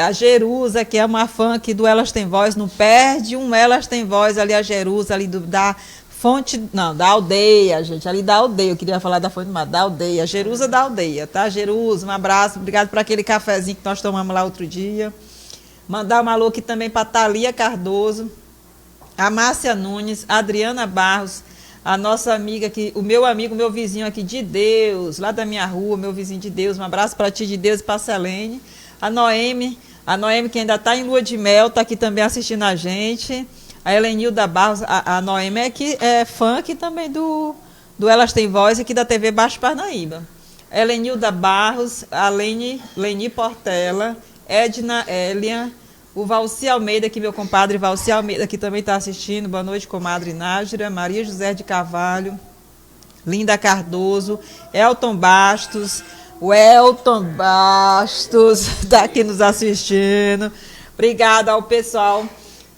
a Jerusa, que é uma fã aqui do Elas Tem Voz, não perde um Elas Tem Voz ali, a Jerusa, ali da fonte, não, da aldeia, gente, ali da aldeia, eu queria falar da fonte, mas da aldeia, Jerusa da aldeia, tá, Jerusa, um abraço, obrigado por aquele cafezinho que nós tomamos lá outro dia. Mandar um alô aqui também para Thalia Cardoso, a Márcia Nunes, a Adriana Barros, a nossa amiga aqui, o meu vizinho aqui de Deus, lá da minha rua, meu vizinho de Deus, um abraço para ti de Deus e para a Selene, a Noemi que ainda está em lua de mel, está aqui também assistindo a gente, a Helenilda Barros, a Noemi é fã aqui também do Elas Tem Voz, aqui da TV Baixo Parnaíba. A Helenilda Barros, a Leni Portela, Edna Elia, o Valci Almeida, que meu compadre Valci Almeida, que também está assistindo. Boa noite, comadre Nájira. Maria José de Carvalho, Linda Cardoso, Elton Bastos. O Elton Bastos está aqui nos assistindo. Obrigada ao pessoal.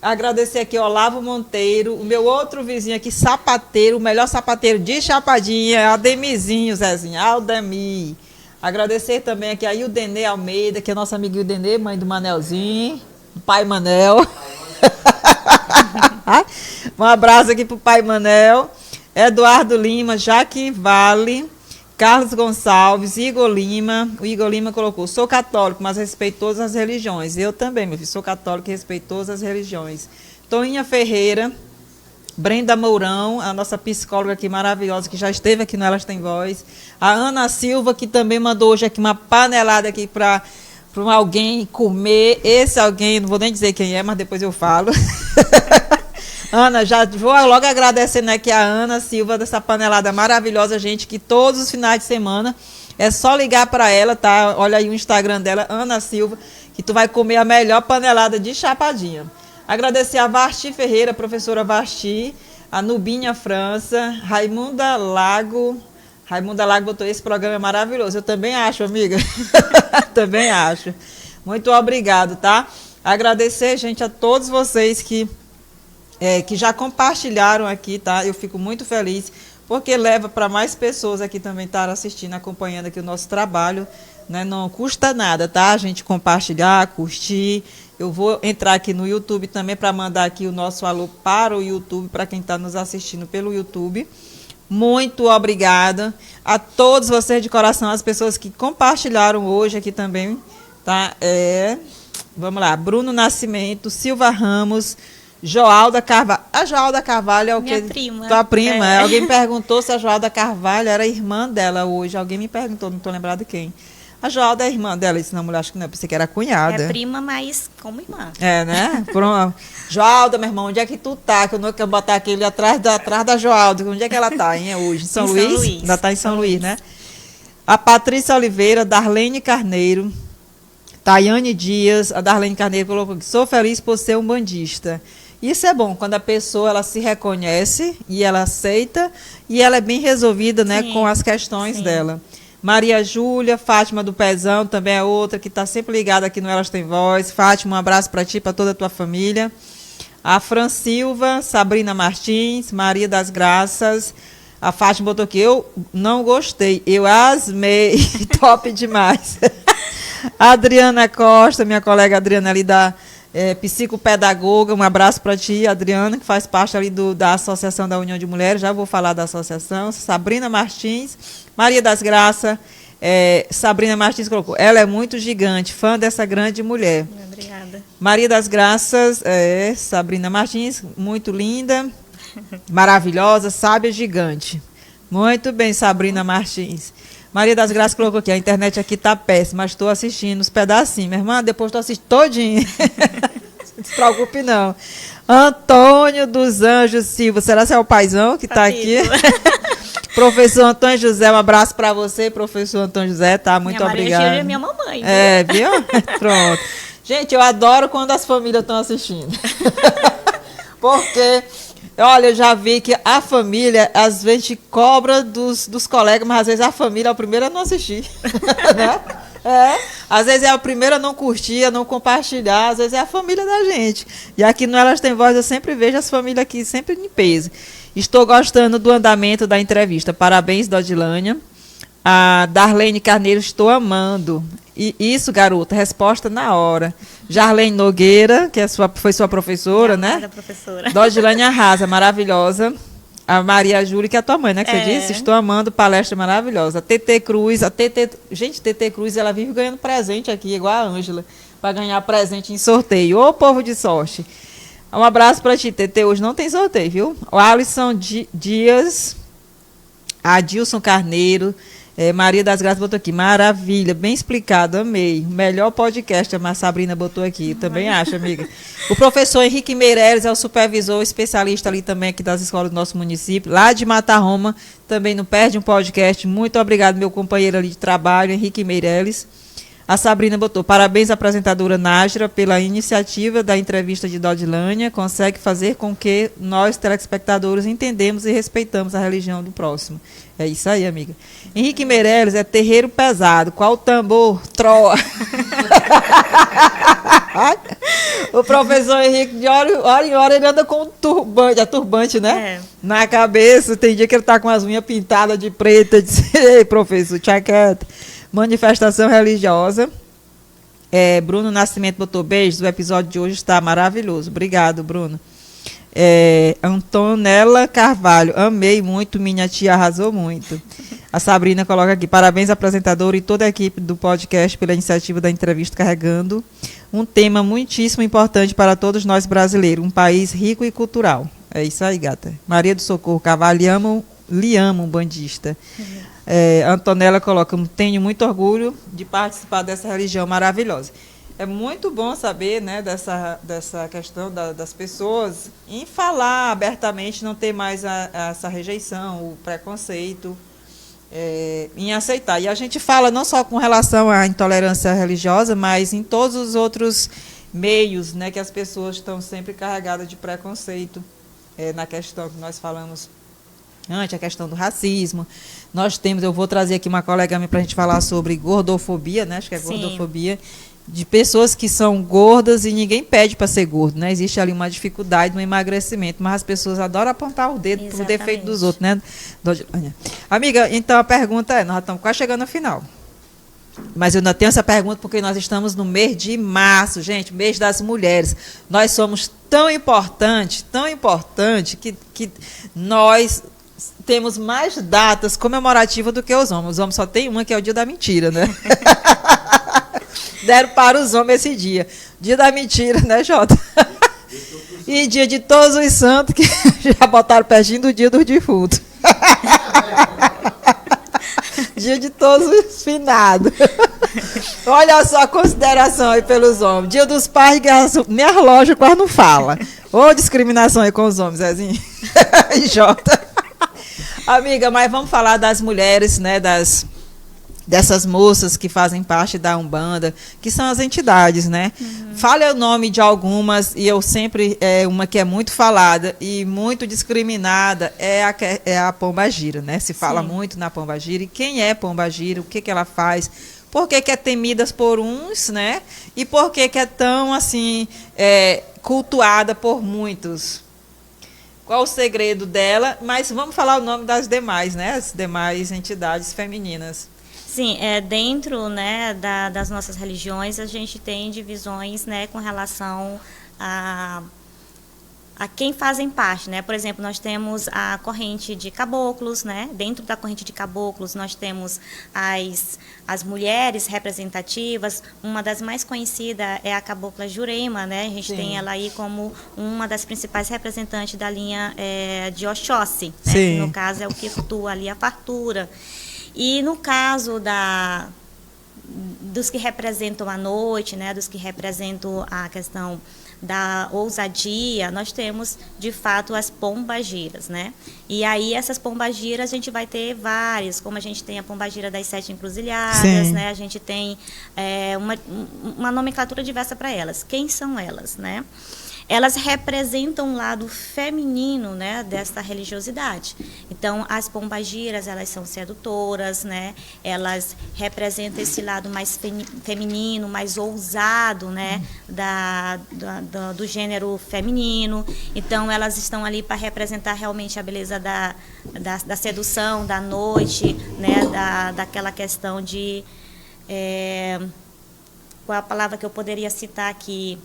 Agradecer aqui ao Olavo Monteiro, o meu outro vizinho aqui, sapateiro, o melhor sapateiro de Chapadinha, Ademizinho, Zezinho, Aldemir. Agradecer também aqui a Ildenê Almeida, que é nossa amiga Ildenê, mãe do Manelzinho, do pai Manel. Um abraço aqui pro pai Manel. Eduardo Lima, Jaque Vale, Carlos Gonçalves, Igor Lima. O Igor Lima colocou: sou católico, mas respeito todas as religiões. Eu também, meu filho, sou católico e respeito todas as religiões. Toinha Ferreira, Brenda Mourão, a nossa psicóloga aqui maravilhosa, que já esteve aqui no Elas Tem Voz. A Ana Silva, que também mandou hoje aqui uma panelada aqui para alguém comer. Esse alguém, não vou nem dizer quem é, mas depois eu falo. Ana, já vou logo agradecendo aqui a Ana Silva dessa panelada maravilhosa, gente, que todos os finais de semana é só ligar para ela, tá? Olha aí o Instagram dela, Ana Silva, que tu vai comer a melhor panelada de chapadinha. Agradecer a Vasti Ferreira, professora Vasti, a Nubinha França, Raimunda Lago. Raimunda Lago botou: esse programa é maravilhoso. Eu também acho, amiga. Também acho. Muito obrigado, tá? Agradecer, gente, a todos vocês que já compartilharam aqui, tá? Eu fico muito feliz, porque leva para mais pessoas aqui também estar assistindo, acompanhando aqui o nosso trabalho, né? Não custa nada, tá? A gente compartilhar, curtir. Eu vou entrar aqui no YouTube também para mandar aqui o nosso alô para o YouTube, para quem está nos assistindo pelo YouTube. Muito obrigada a todos vocês de coração, as pessoas que compartilharam hoje aqui também, tá? Vamos lá: Bruno Nascimento, Silva Ramos, Joalda Carvalho. A Joalda Carvalho é o Minha que? prima. Tua prima. Alguém perguntou se a Joalda Carvalho era irmã dela hoje. Alguém me perguntou, não estou lembrado quem. A Joalda é irmã dela. Eu disse: não, mulher, acho que não é. Pensei que era cunhada. É prima, mas como irmã. É, né? Joalda, meu irmão, onde é que tu tá? Que eu não quero botar aquele atrás da Joalda. Onde é que ela tá, hein, hoje? Em São Luís? Ainda está em São Luís, né? A Patrícia Oliveira, Darlene Carneiro, Tayane Dias. A Darlene Carneiro colocou que: sou feliz por ser um bandista. Isso é bom, quando a pessoa ela se reconhece e ela aceita e ela é bem resolvida, né, com as questões dela. Maria Júlia, Fátima do Pezão, também é outra que está sempre ligada aqui no Elas Tem Voz. Fátima, um abraço para ti e para toda a tua família. A Fran Silva, Sabrina Martins, Maria das Graças. A Fátima botou aqui: eu não gostei, eu asmei, top demais. A Adriana Costa, minha colega Adriana ali da psicopedagoga, um abraço para ti, Adriana, que faz parte ali da Associação da União de Mulheres, já vou falar da associação. Sabrina Martins, Maria das Graças, Sabrina Martins colocou: ela é muito gigante, fã dessa grande mulher. Obrigada. Maria das Graças, Sabrina Martins, muito linda, maravilhosa, sábia, gigante. Muito bem, Sabrina Martins. Maria das Graças colocou aqui: a internet aqui tá péssima, mas estou assistindo os pedacinhos. Minha irmã, depois tu assiste todinho. Não se preocupe, não. Antônio dos Anjos Silva. Será que é o paizão que está aqui? Professor Antônio José, um abraço para você, professor Antônio José, tá? Muito obrigada. Maria Júlia é minha mamãe. Viu? Viu? Pronto. Gente, eu adoro quando as famílias estão assistindo. Porque, olha, eu já vi que a família, às vezes, te cobra dos colegas, mas às vezes a família é a primeira a não assistir. Né? Às vezes é a primeira a não curtir, a não compartilhar, às vezes é a família da gente. E aqui no Elas Tem Voz eu sempre vejo as famílias aqui, sempre em peso. Estou gostando do andamento da entrevista. Parabéns, Dodilânia. A Darlene Carneiro, estou amando. E isso, garota, resposta na hora. Jarlene Nogueira, que foi sua professora, né? Professora. Dodilânia arrasa, maravilhosa. A Maria Júlia, que é a tua mãe, né? Que você disse? Estou amando, palestra maravilhosa. A TT Cruz, gente, TT Cruz, ela vive ganhando presente aqui, igual a Ângela, para ganhar presente em sorteio. Ô, povo de sorte. Um abraço para ti, TT. Hoje não tem sorteio, viu? O Alisson Dias, a Adilson Carneiro, Maria das Graças botou aqui: maravilha, bem explicado, amei. Melhor podcast, a Sabrina botou aqui, também acho, amiga. O professor Henrique Meireles é o supervisor especialista ali também aqui das escolas do nosso município, lá de Matarroma, também não perde um podcast. Muito obrigado, meu companheiro ali de trabalho, Henrique Meireles. A Sabrina botou: parabéns à apresentadora Nájera pela iniciativa da entrevista de Dodilânia. Consegue fazer com que nós, telespectadores, entendemos e respeitamos a religião do próximo. É isso aí, amiga. Henrique Meireles é terreiro pesado. Qual tambor? Troa. O professor Henrique, de hora em hora, ele anda com turbante, né? Na cabeça. Tem dia que ele tá com as unhas pintadas de preta. Ei, professor, tchau quieto. manifestação religiosa. Bruno Nascimento botou beijos. O episódio de hoje está maravilhoso. Obrigado, Bruno. Antonella Carvalho, amei muito, minha tia arrasou muito. A Sabrina coloca aqui, parabéns apresentador e toda a equipe do podcast pela iniciativa da entrevista, carregando um tema muitíssimo importante para todos nós brasileiros, um país rico e cultural. É isso aí, gata. Maria do Socorro Carvalho, lhe amo, bandista. Antonella coloca, tenho muito orgulho de participar dessa religião maravilhosa. É muito bom saber, né, dessa questão das pessoas em falar abertamente, não ter mais essa rejeição, o preconceito, em aceitar. E a gente fala não só com relação à intolerância religiosa, mas em todos os outros meios, né, que as pessoas estão sempre carregadas de preconceito, na questão que nós falamos antes, a questão do racismo. Nós temos, eu vou trazer aqui uma colega minha para a gente falar sobre gordofobia, né, acho que é gordofobia, de pessoas que são gordas e ninguém pede para ser gordo, né? Existe ali uma dificuldade no emagrecimento, mas as pessoas adoram apontar o dedo para o defeito dos outros, né? Amiga, então a pergunta nós já estamos quase chegando ao final. Mas eu ainda tenho essa pergunta porque nós estamos no mês de março, gente, mês das mulheres. Nós somos tão importante que nós temos mais datas comemorativas do que os homens. Os homens só tem uma, que é o dia da mentira, né? Deram para os homens esse dia. Dia da mentira, né, Jota? E dia de todos os santos, que já botaram pertinho do dia dos defuntos. Dia de todos os finados. Olha só a consideração aí pelos homens. Dia dos pais, minha loja quase não fala. Ô, discriminação aí com os homens, Zezinho. E Jota. Amiga, mas vamos falar das mulheres, né, dessas moças que fazem parte da Umbanda, que são as entidades, né? Fale o nome de algumas, e eu sempre, uma que é muito falada e muito discriminada, é a Pombagira, né? Se fala muito na Pombagira. E quem é Pombagira? O que ela faz? Por que é temida por uns, né? E por que é tão, assim, cultuada por muitos? Qual o segredo dela? Mas vamos falar o nome das demais, né? As demais entidades femininas. Sim, dentro, né, das nossas religiões, a gente tem divisões, né, com relação a quem fazem parte, né? Por exemplo, nós temos a corrente de caboclos, né? Dentro da corrente de caboclos, nós temos as mulheres representativas. Uma das mais conhecidas é a cabocla Jurema, né? A gente tem ela aí como uma das principais representantes da linha de Oxóssi, né? Que no caso é o que flutua ali a fartura. E no caso dos que representam a noite, né, dos que representam a questão da ousadia, nós temos, de fato, as pombagiras, né? E aí, essas pombagiras, a gente vai ter várias, como a gente tem a pombagira das 7 encruzilhadas, né? A gente tem uma nomenclatura diversa para elas. Quem são elas, né? Elas representam um lado feminino, né, dessa religiosidade. Então, as pombagiras, elas são sedutoras, né? Elas representam esse lado mais feminino, mais ousado, né, do gênero feminino. Então, elas estão ali para representar realmente a beleza da sedução, da noite, né, daquela questão de... qual é a palavra que eu poderia citar aqui?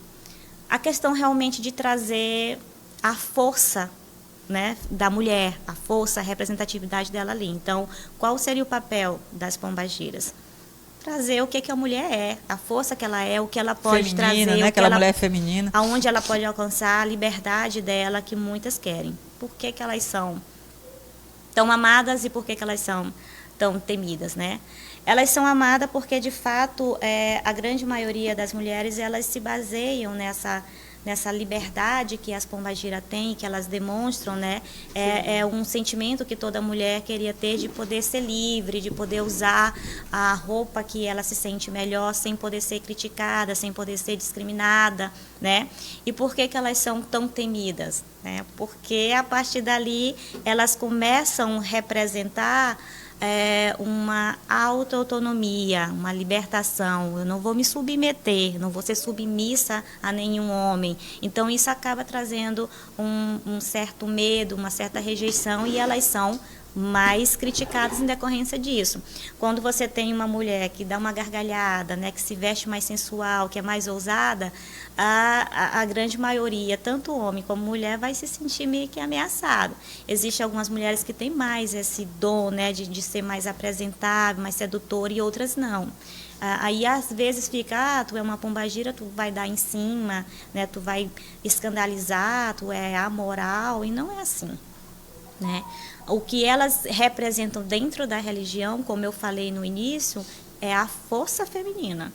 A questão realmente de trazer a força, né, da mulher, a força, a representatividade dela ali. Então, qual seria o papel das pombagiras? Trazer o que a mulher é, a força que ela é, o que ela pode feminina, trazer. Né? Aquela mulher feminina. Aonde ela pode alcançar a liberdade dela, que muitas querem. Por que elas são tão amadas e por que elas são tão temidas, né? Elas são amadas porque, de fato, a grande maioria das mulheres, elas se baseiam nessa liberdade que as pombagiras têm, que elas demonstram, né? É um sentimento que toda mulher queria ter de poder ser livre, de poder usar a roupa que ela se sente melhor, sem poder ser criticada, sem poder ser discriminada, né? E por que elas são tão temidas, né? Porque, a partir dali, elas começam a representar uma autoautonomia, uma libertação. Eu não vou me submeter, não vou ser submissa a nenhum homem. Então, isso acaba trazendo um certo medo, uma certa rejeição, e elas são mais criticadas em decorrência disso. Quando você tem uma mulher que dá uma gargalhada, né, que se veste mais sensual, que é mais ousada, a grande maioria, tanto homem como mulher, vai se sentir meio que ameaçado. Existem algumas mulheres que têm mais esse dom, né, de ser mais apresentável, mais sedutora, e outras não. Aí, às vezes, fica, tu é uma pombagira, tu vai dar em cima, né, tu vai escandalizar, tu é amoral, e não é assim, né? O que elas representam dentro da religião, como eu falei no início, é a força feminina.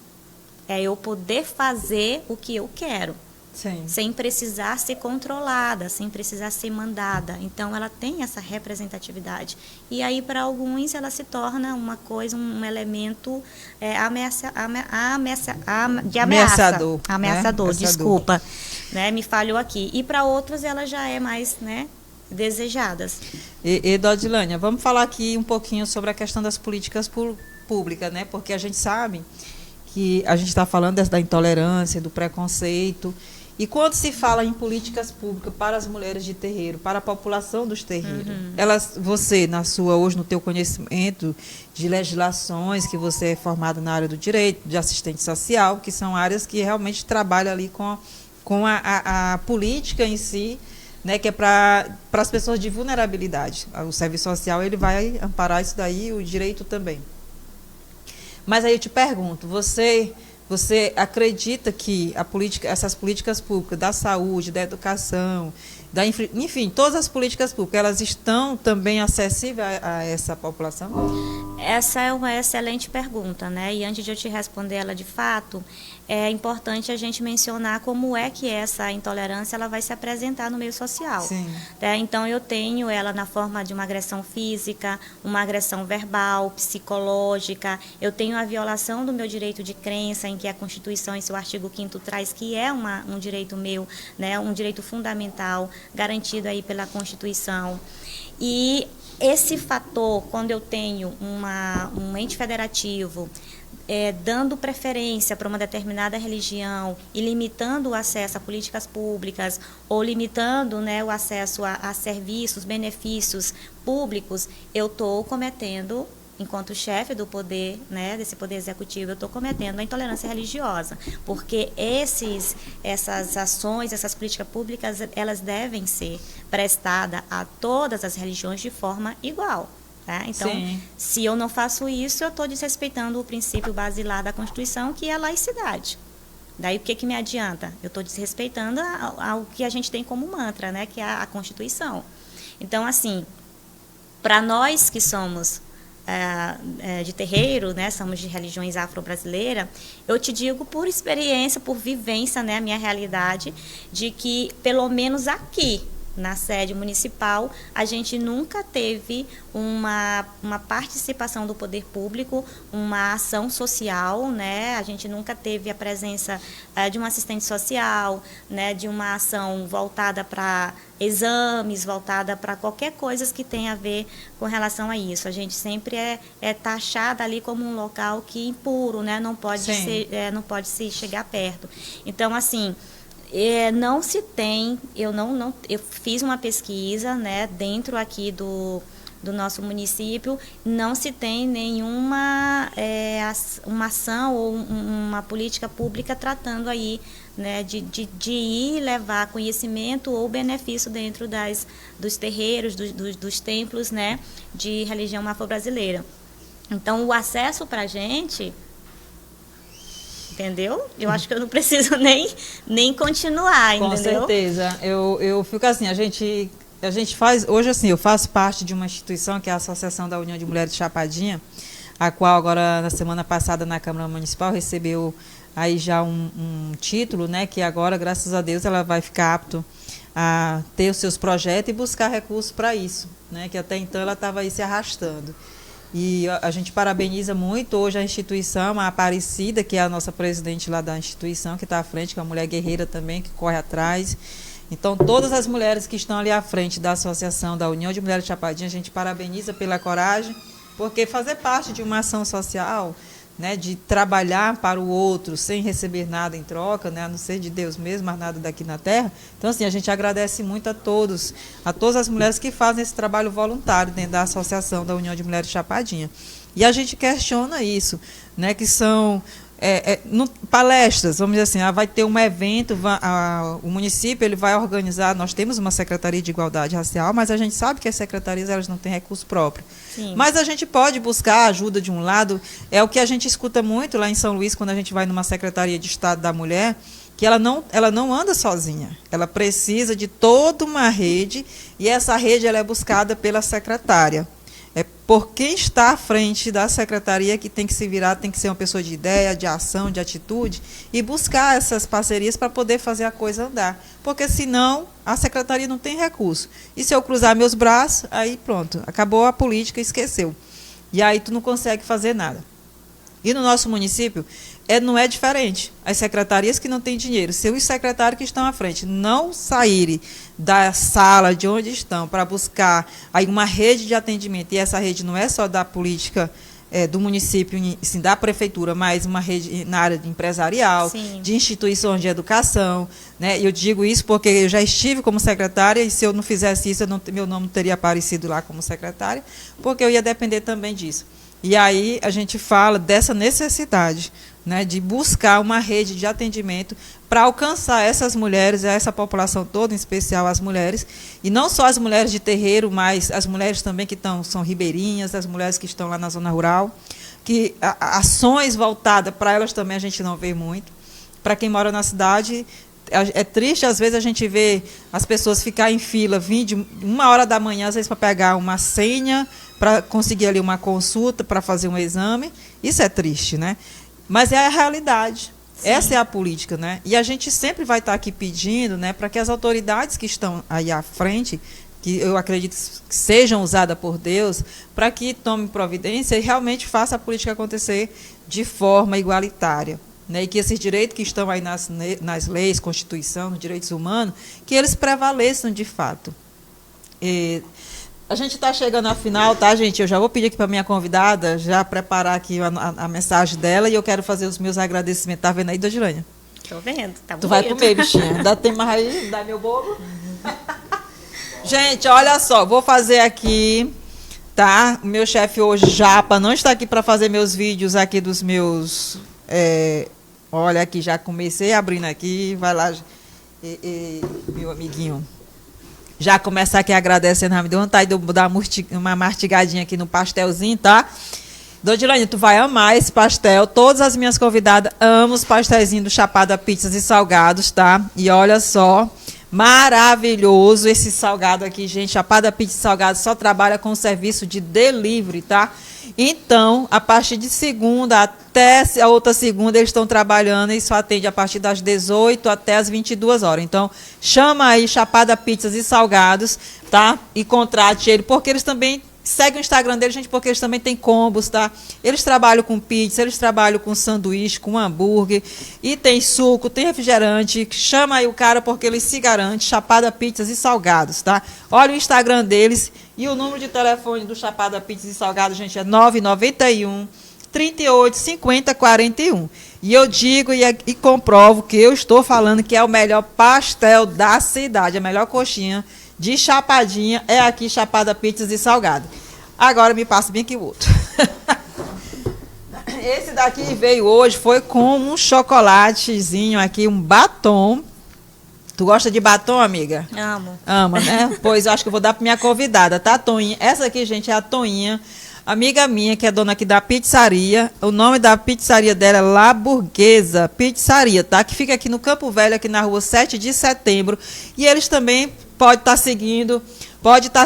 É eu poder fazer o que eu quero. Sim. Sem precisar ser controlada, sem precisar ser mandada. Então, ela tem essa representatividade. E aí, para alguns, ela se torna uma coisa, um elemento de ameaça. Ameaçador, desculpa. Né? Me falhou aqui. E para outros, ela já é mais, né, desejadas. Dodilânia, vamos falar aqui um pouquinho sobre a questão das políticas públicas, né? Porque a gente sabe que a gente está falando da intolerância, do preconceito. E quando se fala em políticas públicas para as mulheres de terreiro, para a população dos terreiros, você, hoje no teu conhecimento de legislações, que você é formado na área do direito, de assistente social, que são áreas que realmente trabalham ali com a política em si, né, que é para as pessoas de vulnerabilidade. O serviço social ele vai amparar isso daí, o direito também. Mas aí eu te pergunto, você acredita que essas políticas públicas da saúde, da educação, enfim, todas as políticas públicas, elas estão também acessíveis a essa população? Essa é uma excelente pergunta, né? E antes de eu te responder ela de fato, é importante a gente mencionar como é que essa intolerância ela vai se apresentar no meio social. Sim. Então, eu tenho ela na forma de uma agressão física, uma agressão verbal, psicológica. Eu tenho a violação do meu direito de crença, em que a Constituição, em seu artigo 5º, traz que é um direito meu, né, um direito fundamental, garantido aí pela Constituição. E esse fator, quando eu tenho um ente federativo dando preferência para uma determinada religião e limitando o acesso a políticas públicas ou limitando, né, o acesso a serviços, benefícios públicos, eu estou cometendo, enquanto chefe do poder, né, desse poder executivo, eu estou cometendo a intolerância religiosa, porque essas ações, essas políticas públicas, elas devem ser prestadas a todas as religiões de forma igual. Tá? Então, sim, se eu não faço isso, eu estou desrespeitando o princípio basilar da Constituição, que é a laicidade. Daí, o que me adianta? Eu estou desrespeitando ao que a gente tem como mantra, né, que é a Constituição. Então, assim, para nós que somos de terreiro, né, somos de religiões afro-brasileiras, eu te digo por experiência, por vivência, né, a minha realidade, de que, pelo menos aqui, na sede municipal, a gente nunca teve uma participação do poder público, uma ação social, né? A gente nunca teve a presença de um assistente social, né? De uma ação voltada para exames, voltada para qualquer coisa que tenha a ver com relação a isso. A gente sempre é taxada ali como um local que impuro, né? Não pode não pode se chegar perto. Então, assim, não se tem, eu fiz uma pesquisa, né, dentro aqui do nosso município, não se tem nenhuma uma ação ou uma política pública tratando aí, né, de ir levar conhecimento ou benefício dentro dos terreiros, dos templos, né, de religião afro-brasileira. Então, o acesso para a gente... Entendeu? Eu acho que eu não preciso nem continuar, entendeu? Com certeza. Eu fico assim, a gente faz... Hoje, assim, eu faço parte de uma instituição que é a Associação da União de Mulheres de Chapadinha, a qual agora, na semana passada, na Câmara Municipal, recebeu aí já um título, né? Que agora, graças a Deus, ela vai ficar apto a ter os seus projetos e buscar recursos para isso, né? Que até então ela estava aí se arrastando. E a gente parabeniza muito hoje a instituição, a Aparecida, que é a nossa presidente lá da instituição, que está à frente, que é uma mulher guerreira também, que corre atrás. Então, todas as mulheres que estão ali à frente da Associação da União de Mulheres de Chapadinha, a gente parabeniza pela coragem, porque fazer parte de uma ação social né, de trabalhar para o outro sem receber nada em troca, né, a não ser de Deus mesmo, mas nada daqui na terra. Então, assim, a gente agradece muito a todas as mulheres que fazem esse trabalho voluntário dentro da Associação da União de Mulheres Chapadinha. E a gente questiona isso, né, que são palestras, vamos dizer assim, vai ter um evento, o município ele vai organizar, nós temos uma Secretaria de Igualdade Racial, mas a gente sabe que as secretarias elas não têm recurso próprio. Sim. Mas a gente pode buscar a ajuda de um lado, é o que a gente escuta muito lá em São Luís, quando a gente vai numa Secretaria de Estado da Mulher, que ela não anda sozinha, ela precisa de toda uma rede, e essa rede ela é buscada pela secretária. É por quem está à frente da secretaria que tem que se virar, tem que ser uma pessoa de ideia, de ação, de atitude, e buscar essas parcerias para poder fazer a coisa andar. Porque senão a secretaria não tem recurso. E se eu cruzar meus braços, aí pronto, acabou a política, esqueceu. E aí tu não consegue fazer nada. E no nosso município não é diferente. As secretarias que não têm dinheiro, se os secretários que estão à frente não saírem da sala de onde estão para buscar aí uma rede de atendimento, e essa rede não é só da política do município, assim, da prefeitura, mas uma rede na área de empresarial, sim, de instituições de educação, né? Eu digo isso porque eu já estive como secretária, e se eu não fizesse isso, meu nome não teria aparecido lá como secretária, porque eu ia depender também disso. E aí a gente fala dessa necessidade, né, de buscar uma rede de atendimento para alcançar essas mulheres, essa população toda, em especial as mulheres, e não só as mulheres de terreiro, mas as mulheres também que são ribeirinhas, as mulheres que estão lá na zona rural, que ações voltadas para elas também a gente não vê muito. Para quem mora na cidade, é triste, às vezes, a gente vê as pessoas ficar em fila, vir de 1h da manhã, às vezes, para pegar uma senha, para conseguir ali uma consulta, para fazer um exame. Isso é triste, né? Mas é a realidade. Sim. Essa é a política, né? E a gente sempre vai estar aqui pedindo, né, para que as autoridades que estão aí à frente, que eu acredito que sejam usadas por Deus, para que tomem providência e realmente faça a política acontecer de forma igualitária. Né, e que esses direitos que estão aí nas leis, Constituição, nos direitos humanos, que eles prevaleçam de fato. A gente está chegando ao final, tá, gente? Eu já vou pedir aqui para a minha convidada já preparar aqui a mensagem dela, e eu quero fazer os meus agradecimentos. Tá vendo aí, Dodilânia? Estou vendo, tá bonito. Tu vai comer, bichinha. Ainda tem mais aí? Dá meu bolo? Gente, olha só, vou fazer aqui, tá? O meu chefe hoje, Japa, não está aqui para fazer meus vídeos aqui dos meus... olha aqui, já comecei abrindo aqui, vai lá, meu amiguinho. Já começar aqui agradecendo, me deu vontade de eu dar uma mastigadinha aqui no pastelzinho, tá? Dodilane, tu vai amar esse pastel. Todas as minhas convidadas amam os pastelzinhos do Chapada Pizzas e Salgados, tá? E olha só, maravilhoso esse salgado aqui, gente. Chapada Pizza e Salgados só trabalha com serviço de delivery, tá? Então, a partir de segunda até a outra segunda, eles estão trabalhando e só atende a partir das 18 até as 22 horas. Então, chama aí Chapada Pizzas e Salgados, tá? E contrate ele, porque eles também seguem o Instagram deles, gente, porque eles também têm combos, tá? Eles trabalham com pizza, eles trabalham com sanduíche, com hambúrguer, e tem suco, tem refrigerante. Chama aí o cara, porque ele se garante, Chapada Pizzas e Salgados, tá? Olha o Instagram deles. E o número de telefone do Chapada Pizzas e Salgados, gente, é 991 38 50 41. E eu digo e comprovo que eu estou falando que é o melhor pastel da cidade, a melhor coxinha de Chapadinha é aqui, Chapada Pizzas e Salgados. Agora me passa bem aqui o outro. Esse daqui veio hoje, foi com um chocolatezinho aqui, um batom. Tu gosta de batom, amiga? Amo. Ama, né? Pois eu acho que eu vou dar para minha convidada, tá, Toinha? Essa aqui, gente, é a Toinha, amiga minha, que é dona aqui da pizzaria. O nome da pizzaria dela é La Burguesa Pizzaria, tá? Que fica aqui no Campo Velho, aqui na rua 7 de setembro. E eles também podem estar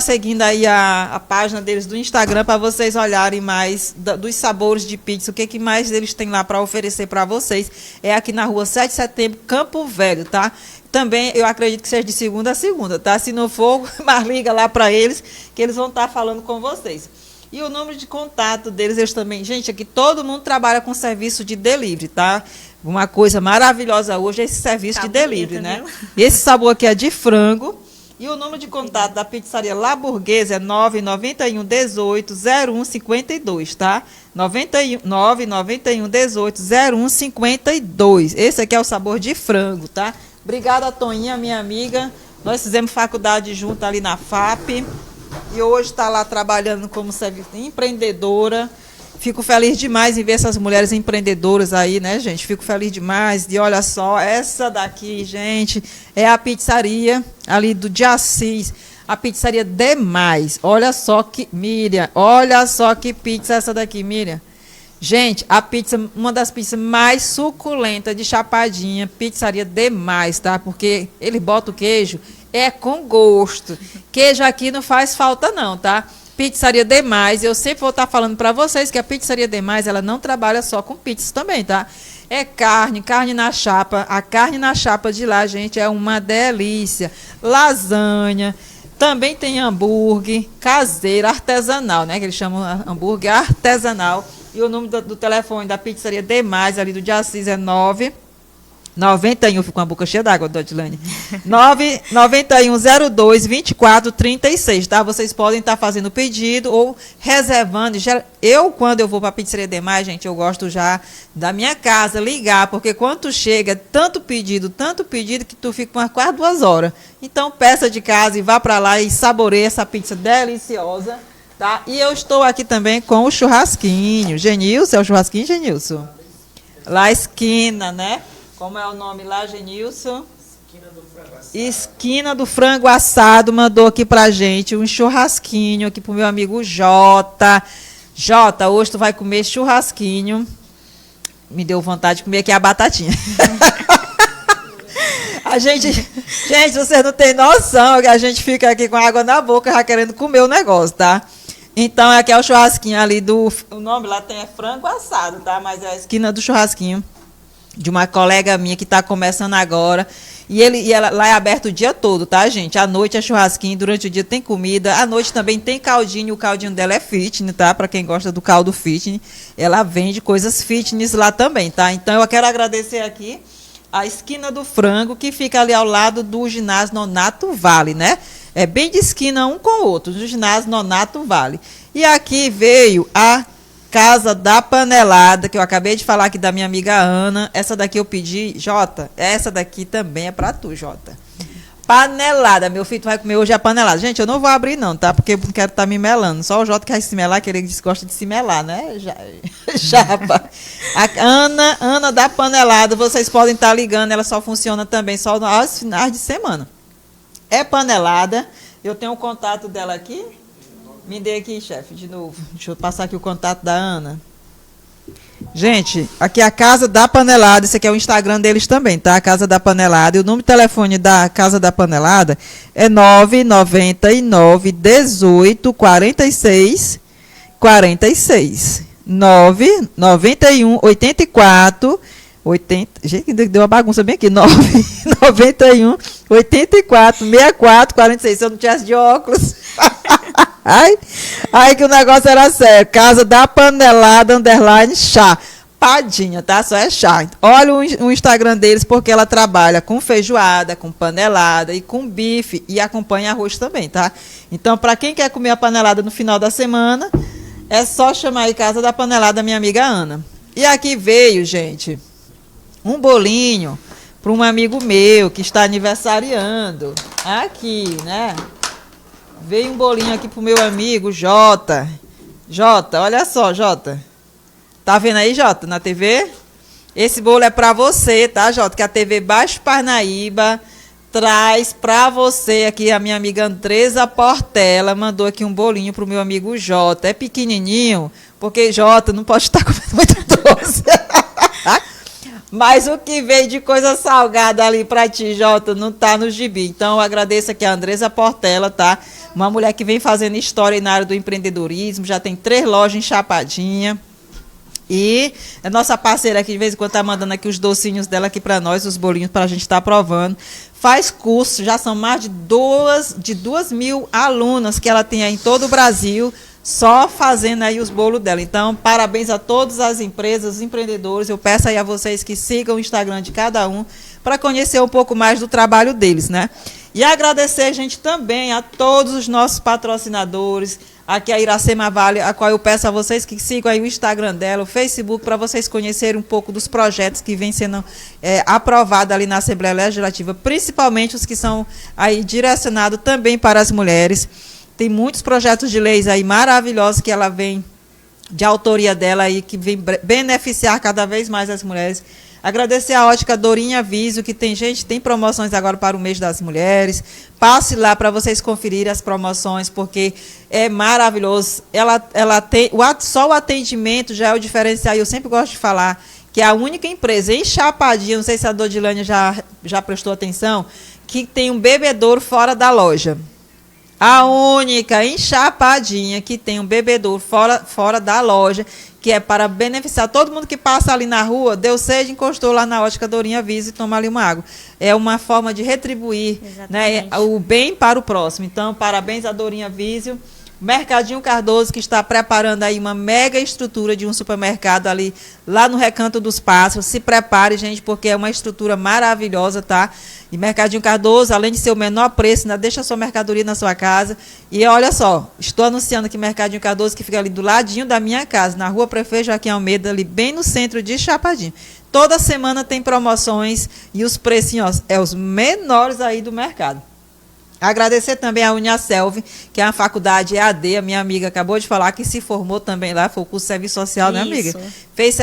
seguindo aí a página deles do Instagram, para vocês olharem mais dos sabores de pizza, o que mais eles têm lá para oferecer para vocês. É aqui na rua 7 de setembro, Campo Velho, tá? Também eu acredito que seja de segunda a segunda, tá? Se não for, mas liga lá para eles, que eles vão estar falando com vocês. E o número de contato deles, eles também... Gente, aqui todo mundo trabalha com serviço de delivery, tá? Uma coisa maravilhosa hoje é esse serviço de delivery, né? Esse sabor aqui é de frango. E o número de contato da pizzaria La Burguesa é 991 18 01 52, tá? 991 18 01 52. Esse aqui é o sabor de frango, tá? Obrigada, Toninha, minha amiga. Nós fizemos faculdade junto ali na FAP. E hoje está lá trabalhando como empreendedora. Fico feliz demais em ver essas mulheres empreendedoras aí, né, gente? Fico feliz demais. E olha só, essa daqui, gente, é a pizzaria ali do de Assis. A pizzaria Demais. Olha só que, Miriam, olha só que pizza essa daqui, Miriam. Gente, a pizza, uma das pizzas mais suculentas de Chapadinha, pizzaria Demais, tá? Porque ele bota o queijo, é com gosto. Queijo aqui não faz falta não, tá? Pizzaria Demais, eu sempre vou estar falando para vocês que a Pizzaria Demais, ela não trabalha só com pizzas também, tá? É carne na chapa. A carne na chapa de lá, gente, é uma delícia. Lasanha. Também tem hambúrguer caseiro, artesanal, né? Que eles chamam hambúrguer artesanal. E o número do telefone da Pizzaria Demais, ali do de Assis, é 991, fico com a boca cheia d'água, Dodilane. 99102 2436, tá? Vocês podem estar fazendo pedido ou reservando. Eu, quando eu vou para a Pizzaria Demais, gente, eu gosto já da minha casa ligar, porque quando tu chega, tanto pedido, que tu fica umas quase 2 horas. Então, peça de casa e vá para lá e saboreie essa pizza deliciosa, tá? E eu estou aqui também com o churrasquinho. Genilson, é o churrasquinho, Genilson? Lá, esquina, né? Como é o nome lá, Genilson? Esquina do Frango Assado mandou aqui pra gente um churrasquinho aqui pro meu amigo Jota. Jota, hoje tu vai comer churrasquinho. Me deu vontade de comer aqui a batatinha. Gente, vocês não têm noção que a gente fica aqui com água na boca já querendo comer o negócio, tá? Então, aqui é o churrasquinho ali do... O nome lá tem frango assado, tá? Mas é a esquina do churrasquinho de uma colega minha que está começando agora. E ela lá é aberto o dia todo, tá, gente? À noite é churrasquinho, durante o dia tem comida. À noite também tem caldinho. O caldinho dela é fitness, tá? Para quem gosta do caldo fitness. Ela vende coisas fitness lá também, tá? Então, eu quero agradecer aqui a Esquina do Frango, que fica ali ao lado do ginásio Nonato Vale, né? É bem de esquina um com o outro, do ginásio Nonato Vale. E aqui veio a Casa da Panelada, que eu acabei de falar aqui da minha amiga Ana. Essa daqui eu pedi, Jota, essa daqui também é pra tu, Jota. Panelada, meu filho, tu vai comer hoje a panelada. Gente, eu não vou abrir não, tá? Porque eu não quero estar me melando. Só o Jota quer se melar, que ele gosta de se melar, né? Japa. A Ana da Panelada, vocês podem estar ligando, ela só funciona também só aos finais de semana. É panelada, eu tenho o contato dela aqui. Me dê aqui, chefe, de novo. Deixa eu passar aqui o contato da Ana. Gente, aqui é a Casa da Panelada. Esse aqui é o Instagram deles também, tá? A Casa da Panelada. E o número de telefone da Casa da Panelada é 999 18 46 46. 991 84 80. Gente, deu uma bagunça bem aqui. 991 84 64 46. Se eu não tivesse de óculos. Ai, que o negócio era sério. Casa da Panelada, _ chá. Padinha, tá? Só é chá. Olha o Instagram deles, porque ela trabalha com feijoada, com panelada e com bife. E acompanha arroz também, tá? Então, para quem quer comer a panelada no final da semana, é só chamar aí Casa da Panelada, minha amiga Ana. E aqui veio, gente, um bolinho para um amigo meu que está aniversariando. Aqui, né? Veio um bolinho aqui pro meu amigo Jota. Jota, olha só, Jota. Tá vendo aí, Jota, na TV? Esse bolo é pra você, tá, Jota? Que a TV Baixo Parnaíba traz pra você aqui. A minha amiga Andresa Portela mandou aqui um bolinho pro meu amigo Jota. É pequenininho, porque Jota não pode estar comendo muito doce. Mas o que veio de coisa salgada ali pra ti, Jota, não tá no gibi. Então, eu agradeço aqui a Andresa Portela, tá? Uma mulher que vem fazendo história na área do empreendedorismo, já tem 3 lojas em Chapadinha. E a nossa parceira aqui, de vez em quando, tá mandando aqui os docinhos dela aqui para nós, os bolinhos para a gente estar provando. Faz curso, já são mais de 2.000 alunas que ela tem aí em todo o Brasil, só fazendo aí os bolos dela. Então, parabéns a todas as empresas, os empreendedores. Eu peço aí a vocês que sigam o Instagram de cada um para conhecer um pouco mais do trabalho deles, né? E agradecer, gente, também a todos os nossos patrocinadores, aqui a Iracema Vale, a qual eu peço a vocês que sigam aí o Instagram dela, o Facebook, para vocês conhecerem um pouco dos projetos que vêm sendo aprovados ali na Assembleia Legislativa, principalmente os que são aí direcionados também para as mulheres. Tem muitos projetos de leis aí maravilhosos que ela vem, de autoria dela aí, que vem beneficiar cada vez mais as mulheres. Agradecer a Ótica Dorinha Visio, que tem promoções agora para o mês das mulheres. Passe lá para vocês conferirem as promoções, porque é maravilhoso. Ela tem, só o atendimento já é o diferencial. Eu sempre gosto de falar que é a única empresa em Chapadinha, não sei se a Dodilânia já prestou atenção, que tem um bebedouro fora da loja. A única em Chapadinha que tem um bebedouro fora da loja, que é para beneficiar todo mundo que passa ali na rua, deu sede, encostou lá na Ótica Dorinha Visio e toma ali uma água. É uma forma de retribuir, né, o bem para o próximo. Então, parabéns à Dorinha Visio. Mercadinho Cardoso, que está preparando aí uma mega estrutura de um supermercado ali, lá no Recanto dos Pássaros. Se prepare, gente, porque é uma estrutura maravilhosa, tá? E Mercadinho Cardoso, além de ser o menor preço, ainda deixa a sua mercadoria na sua casa. E olha só, estou anunciando que Mercadinho Cardoso, que fica ali do ladinho da minha casa, na rua Prefeito Joaquim Almeida, ali bem no centro de Chapadinho. Toda semana tem promoções e os precinhos, os menores aí do mercado. Agradecer também a Uniaselv, que é uma faculdade EAD, a minha amiga acabou de falar que se formou também lá, foi o curso de serviço social, né, amiga? Fez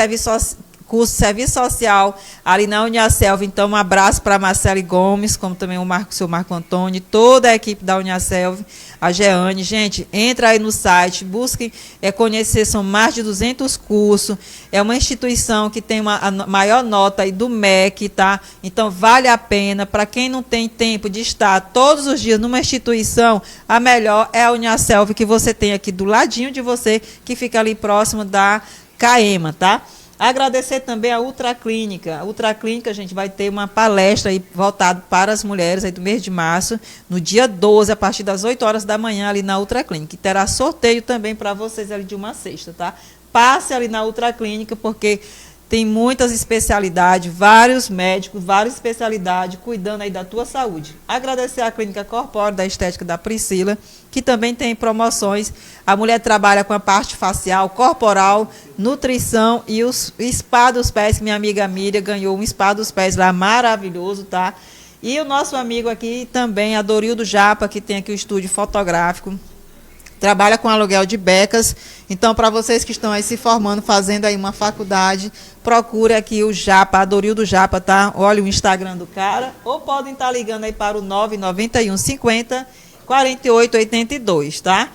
curso de serviço social ali na Uniaselv. Então, um abraço para a Marcele Gomes, como também o seu Marco Antônio, toda a equipe da Uniaselv, a Jeane. Gente, entra aí no site, busquem conhecer, são mais de 200 cursos. É uma instituição que tem a maior nota aí do MEC, tá? Então, vale a pena. Para quem não tem tempo de estar todos os dias numa instituição, a melhor é a Uniaselv, que você tem aqui do ladinho de você, que fica ali próximo da CAEMA, tá? Agradecer também a Ultraclínica. A Ultraclínica, a gente vai ter uma palestra aí voltada para as mulheres aí do mês de março, no dia 12, a partir das 8 horas da manhã, ali na Ultraclínica. E terá sorteio também para vocês ali de uma sexta, tá? Passe ali na Ultraclínica, porque tem muitas especialidades, vários médicos, várias especialidades cuidando aí da tua saúde. Agradecer à Clínica Corpórea da Estética da Priscila, que também tem promoções. A mulher trabalha com a parte facial, corporal, nutrição e o spa dos pés, que minha amiga Miriam ganhou um spa dos pés lá maravilhoso, tá? E o nosso amigo aqui também, a Dorildo Japa, que tem aqui o estúdio fotográfico. Trabalha com aluguel de becas. Então, para vocês que estão aí se formando, fazendo aí uma faculdade, procure aqui o Japa, a Dorildo Japa, tá? Olha o Instagram do cara. Ou podem estar ligando aí para o 991 50 48 82, tá?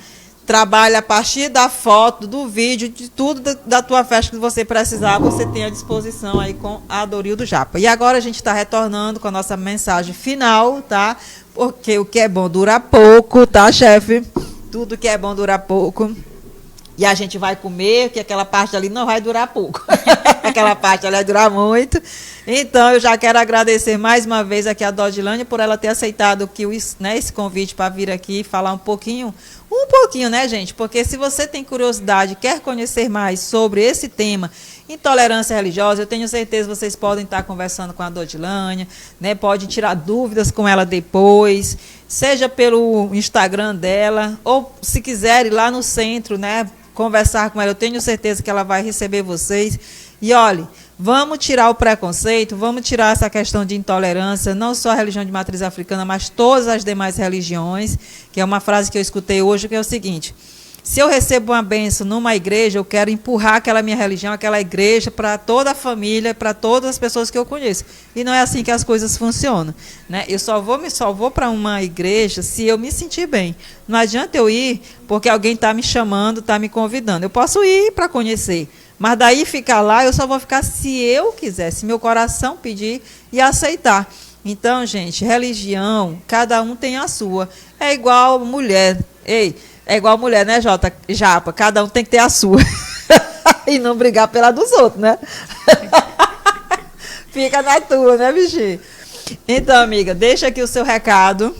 Trabalha a partir da foto, do vídeo, de tudo da tua festa que você precisar, você tem à disposição aí com a Dorildo Japa. E agora a gente está retornando com a nossa mensagem final, tá? Porque o que é bom dura pouco, tá, chefe? Tudo que é bom dura pouco. E a gente vai comer, que aquela parte ali não vai durar pouco. Aquela parte ali vai durar muito. Então, eu já quero agradecer mais uma vez aqui a Dodilânia por ela ter aceitado esse convite para vir aqui falar um pouquinho, né, gente? Porque se você tem curiosidade, quer conhecer mais sobre esse tema, intolerância religiosa, eu tenho certeza que vocês podem estar conversando com a Dodilânia, né? Podem tirar dúvidas com ela depois, seja pelo Instagram dela, ou se quiserem ir lá no centro, né? Conversar com ela, eu tenho certeza que ela vai receber vocês. E olhe, vamos tirar o preconceito, vamos tirar essa questão de intolerância, não só a religião de matriz africana, mas todas as demais religiões, que é uma frase que eu escutei hoje, que é o seguinte: se eu recebo uma bênção numa igreja, eu quero empurrar aquela minha religião, aquela igreja, para toda a família, para todas as pessoas que eu conheço. E não é assim que as coisas funcionam, né? Eu só vou para uma igreja se eu me sentir bem. Não adianta eu ir porque alguém está me chamando, está me convidando. Eu posso ir para conhecer, mas daí ficar lá, eu só vou ficar se eu quiser, se meu coração pedir e aceitar. Então, gente, religião, cada um tem a sua. É igual mulher. É igual mulher, né, Japa? Cada um tem que ter a sua. E não brigar pela dos outros, né? Fica na tua, né, bichinho? Então, amiga, deixa aqui o seu recado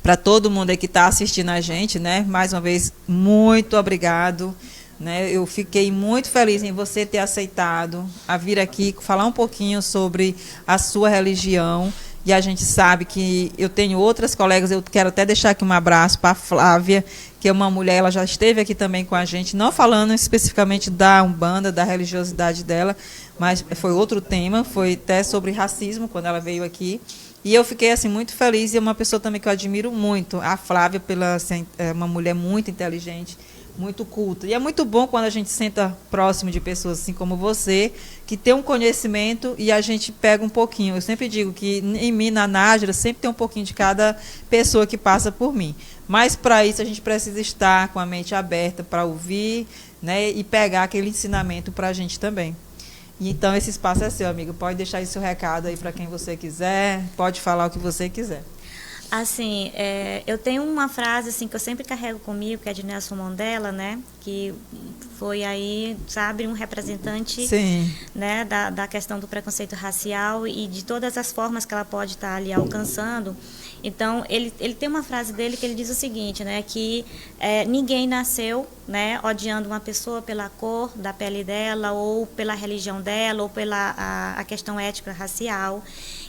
para todo mundo aí que está assistindo a gente, né? Mais uma vez, muito obrigado. Né? Eu fiquei muito feliz em você ter aceitado a vir aqui falar um pouquinho sobre a sua religião. e a gente sabe que eu tenho outras colegas, eu quero até deixar aqui um abraço para a Flávia, que é uma mulher, ela já esteve aqui também com a gente, não falando especificamente da Umbanda, da religiosidade dela, mas foi outro tema, foi até sobre racismo, quando ela veio aqui. E eu fiquei assim muito feliz, e é uma pessoa também que eu admiro muito, a Flávia, é uma mulher muito inteligente, muito culta. E é muito bom quando a gente senta próximo de pessoas assim como você, que tem um conhecimento e a gente pega um pouquinho. Eu sempre digo que em mim, na Nájera, sempre tem um pouquinho de cada pessoa que passa por mim. Mas para isso a gente precisa estar com a mente aberta para ouvir, né, e pegar aquele ensinamento para a gente também. E então esse espaço é seu, amigo. Pode deixar aí seu recado aí para quem você quiser, pode falar o que você quiser. Assim, eu tenho uma frase assim que eu sempre carrego comigo, que é de Nelson Mandela, né? Que foi aí, sabe, um representante, sim, né, da questão do preconceito racial e de todas as formas que ela pode estar ali alcançando. Então, ele tem uma frase dele que ele diz o seguinte, né, que ninguém nasceu, né, odiando uma pessoa pela cor da pele dela, ou pela religião dela, ou pela a questão ética racial.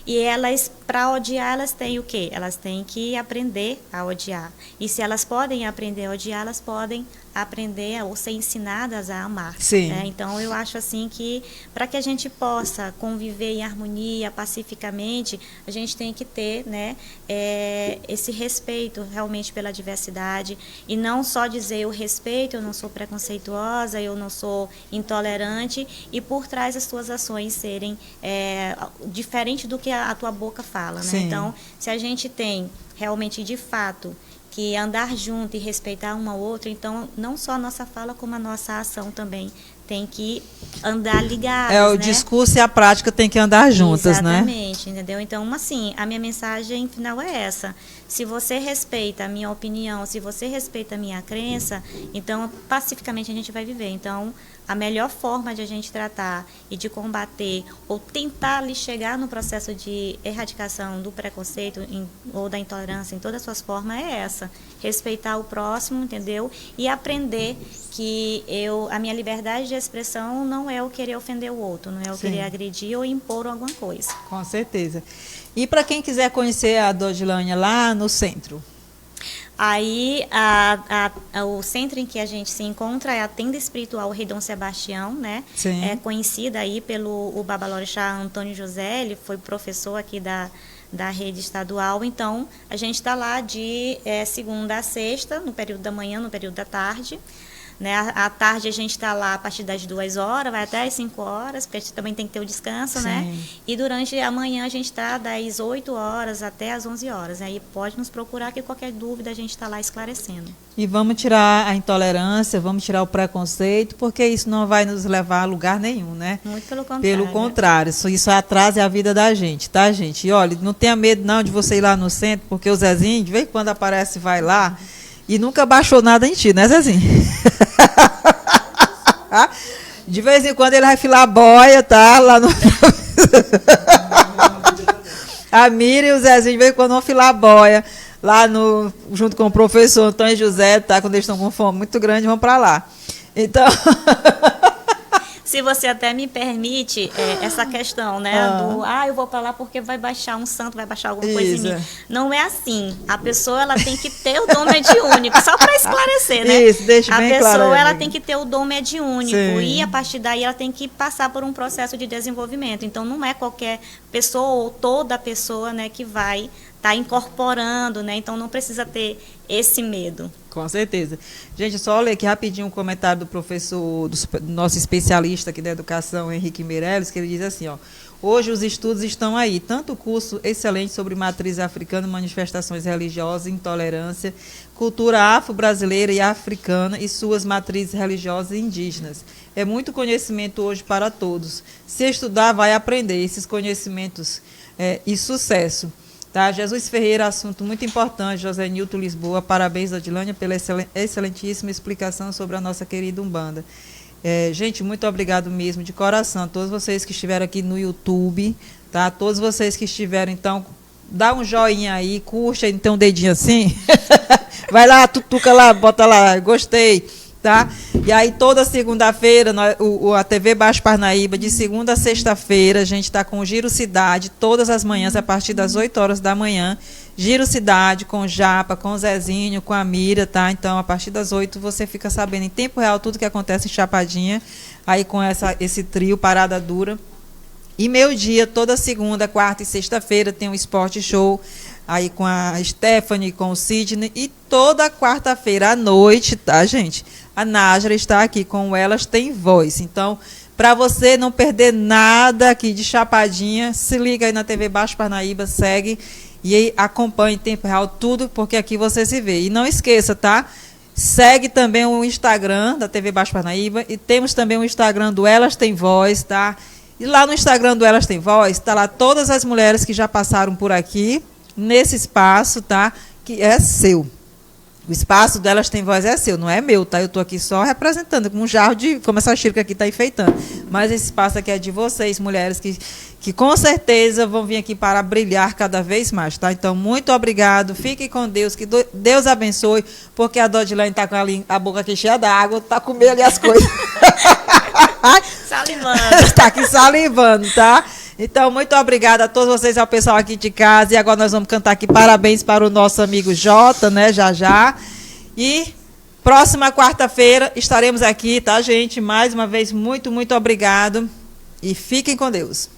E elas, para odiar, elas têm o quê? Elas têm que aprender a odiar. E se elas podem aprender a odiar, elas podem aprender ou ser ensinadas a amar. sim. Né? Então, eu acho assim que, para que a gente possa conviver em harmonia, pacificamente, a gente tem que ter, né, esse respeito realmente pela diversidade, e não só dizer eu respeito, eu não sou preconceituosa, eu não sou intolerante, e por trás as suas ações serem diferente do que a tua boca fala. Né? Então, se a gente tem realmente, de fato, que andar junto e respeitar uma ou outra, então não só a nossa fala, como a nossa ação também tem que andar ligadas. O discurso e a prática tem que andar juntas, exatamente, né? Entendeu? Então, assim, a minha mensagem final é essa. Se você respeita a minha opinião, se você respeita a minha crença, então, pacificamente a gente vai viver. Então, a melhor forma de a gente tratar e de combater ou tentar ali chegar no processo de erradicação do preconceito ou da intolerância em todas as suas formas é essa. Respeitar o próximo, entendeu? E aprender que a minha liberdade de expressão não é o querer ofender o outro, não é o querer agredir ou impor alguma coisa. Com certeza. E para quem quiser conhecer a Dodilânia lá no centro? Aí, o centro em que a gente se encontra é a Tenda Espiritual Rei Dom Sebastião, né? Sim. É conhecida aí pelo o Babalorixá Antônio José, ele foi professor aqui da rede estadual. Então, a gente está lá de segunda a sexta, no período da manhã, no período da tarde. Né? À tarde a gente está lá a partir das 2 horas, vai até as 5 horas, porque a gente também tem que ter o descanso, sim, né? E durante a manhã a gente está das 8 horas até as 11 horas. Aí pode nos procurar, que qualquer dúvida a gente está lá esclarecendo. E vamos tirar a intolerância, vamos tirar o preconceito, porque isso não vai nos levar a lugar nenhum, né? Muito pelo contrário. Pelo contrário, isso atrasa a vida da gente, tá, gente? E olha, não tenha medo não de você ir lá no centro, porque o Zezinho, de vez em quando aparece, vai lá, e nunca baixou nada em ti, né, Zezinho? De vez em quando ele vai filar boia, tá? Lá no... A Mira e o Zezinho, de vez em quando vão filar boia, lá junto com o professor Antônio José, tá? Quando eles estão com fome muito grande, vão para lá. Então... Se você até me permite, essa questão, né, eu vou para lá porque vai baixar um santo, vai baixar alguma coisa em mim. Não é assim. A pessoa, ela tem que ter o dom mediúnico, só para esclarecer, né? Isso, deixa bem claro. A pessoa, ela tem que ter o dom mediúnico. Sim. E, a partir daí, ela tem que passar por um processo de desenvolvimento. Então, não é qualquer pessoa ou toda pessoa, né, que vai estar incorporando, né? Então, não precisa ter esse medo. Com certeza. Gente, só ler aqui rapidinho um comentário do professor, do nosso especialista aqui da educação, Henrique Meirelles, que ele diz assim, ó: hoje os estudos estão aí, tanto o curso excelente sobre matriz africana, manifestações religiosas, intolerância, cultura afro-brasileira e africana e suas matrizes religiosas e indígenas. É muito conhecimento hoje para todos. Se estudar, vai aprender esses conhecimentos e sucesso. Tá? Jesus Ferreira, assunto muito importante. José Nilton Lisboa, parabéns, Odilânia, pela excelentíssima explicação sobre a nossa querida Umbanda. Gente, muito obrigado mesmo, de coração, a todos vocês que estiveram aqui no YouTube, tá? Todos vocês que estiveram, então, dá um joinha aí, curte aí, tem um dedinho assim, vai lá, tutuca lá, bota lá, gostei, tá? E aí toda segunda-feira, a TV Baixo Parnaíba, de segunda a sexta-feira, a gente está com o Giro Cidade, todas as manhãs, a partir das 8 horas da manhã. Giro Cidade, com o Japa, com o Zezinho, com a Mira, tá? Então, a partir das 8 você fica sabendo em tempo real tudo que acontece em Chapadinha, aí com esse trio Parada Dura. E meio-dia, toda segunda, quarta e sexta-feira, tem um Esporte Show, aí com a Stephanie, com o Sidney, e toda quarta-feira à noite, tá, gente? A Nájera está aqui com o Elas Tem Voz. Então, para você não perder nada aqui de Chapadinha, se liga aí na TV Baixo Parnaíba, segue e aí acompanhe em tempo real tudo, porque aqui você se vê. E não esqueça, tá? Segue também o Instagram da TV Baixo Parnaíba e temos também o Instagram do Elas Tem Voz, tá? E lá no Instagram do Elas Tem Voz, tá lá todas as mulheres que já passaram por aqui, nesse espaço, tá? Que é seu. O espaço delas tem voz é seu, não é meu, tá? Eu estou aqui só representando, com um jarro de... como essa xícara aqui está enfeitando. Mas esse espaço aqui é de vocês, mulheres, que com certeza vão vir aqui para brilhar cada vez mais, tá? Então, muito obrigado. Fiquem com Deus, que Deus abençoe, porque a Dodilane está com a boca aqui cheia d'água, está comendo ali as coisas. Salivando. Está aqui salivando, tá? Então, muito obrigada a todos vocês, ao pessoal aqui de casa. E agora nós vamos cantar aqui parabéns para o nosso amigo Jota, né, já. E próxima quarta-feira estaremos aqui, tá, gente? Mais uma vez, muito, muito obrigado. E fiquem com Deus.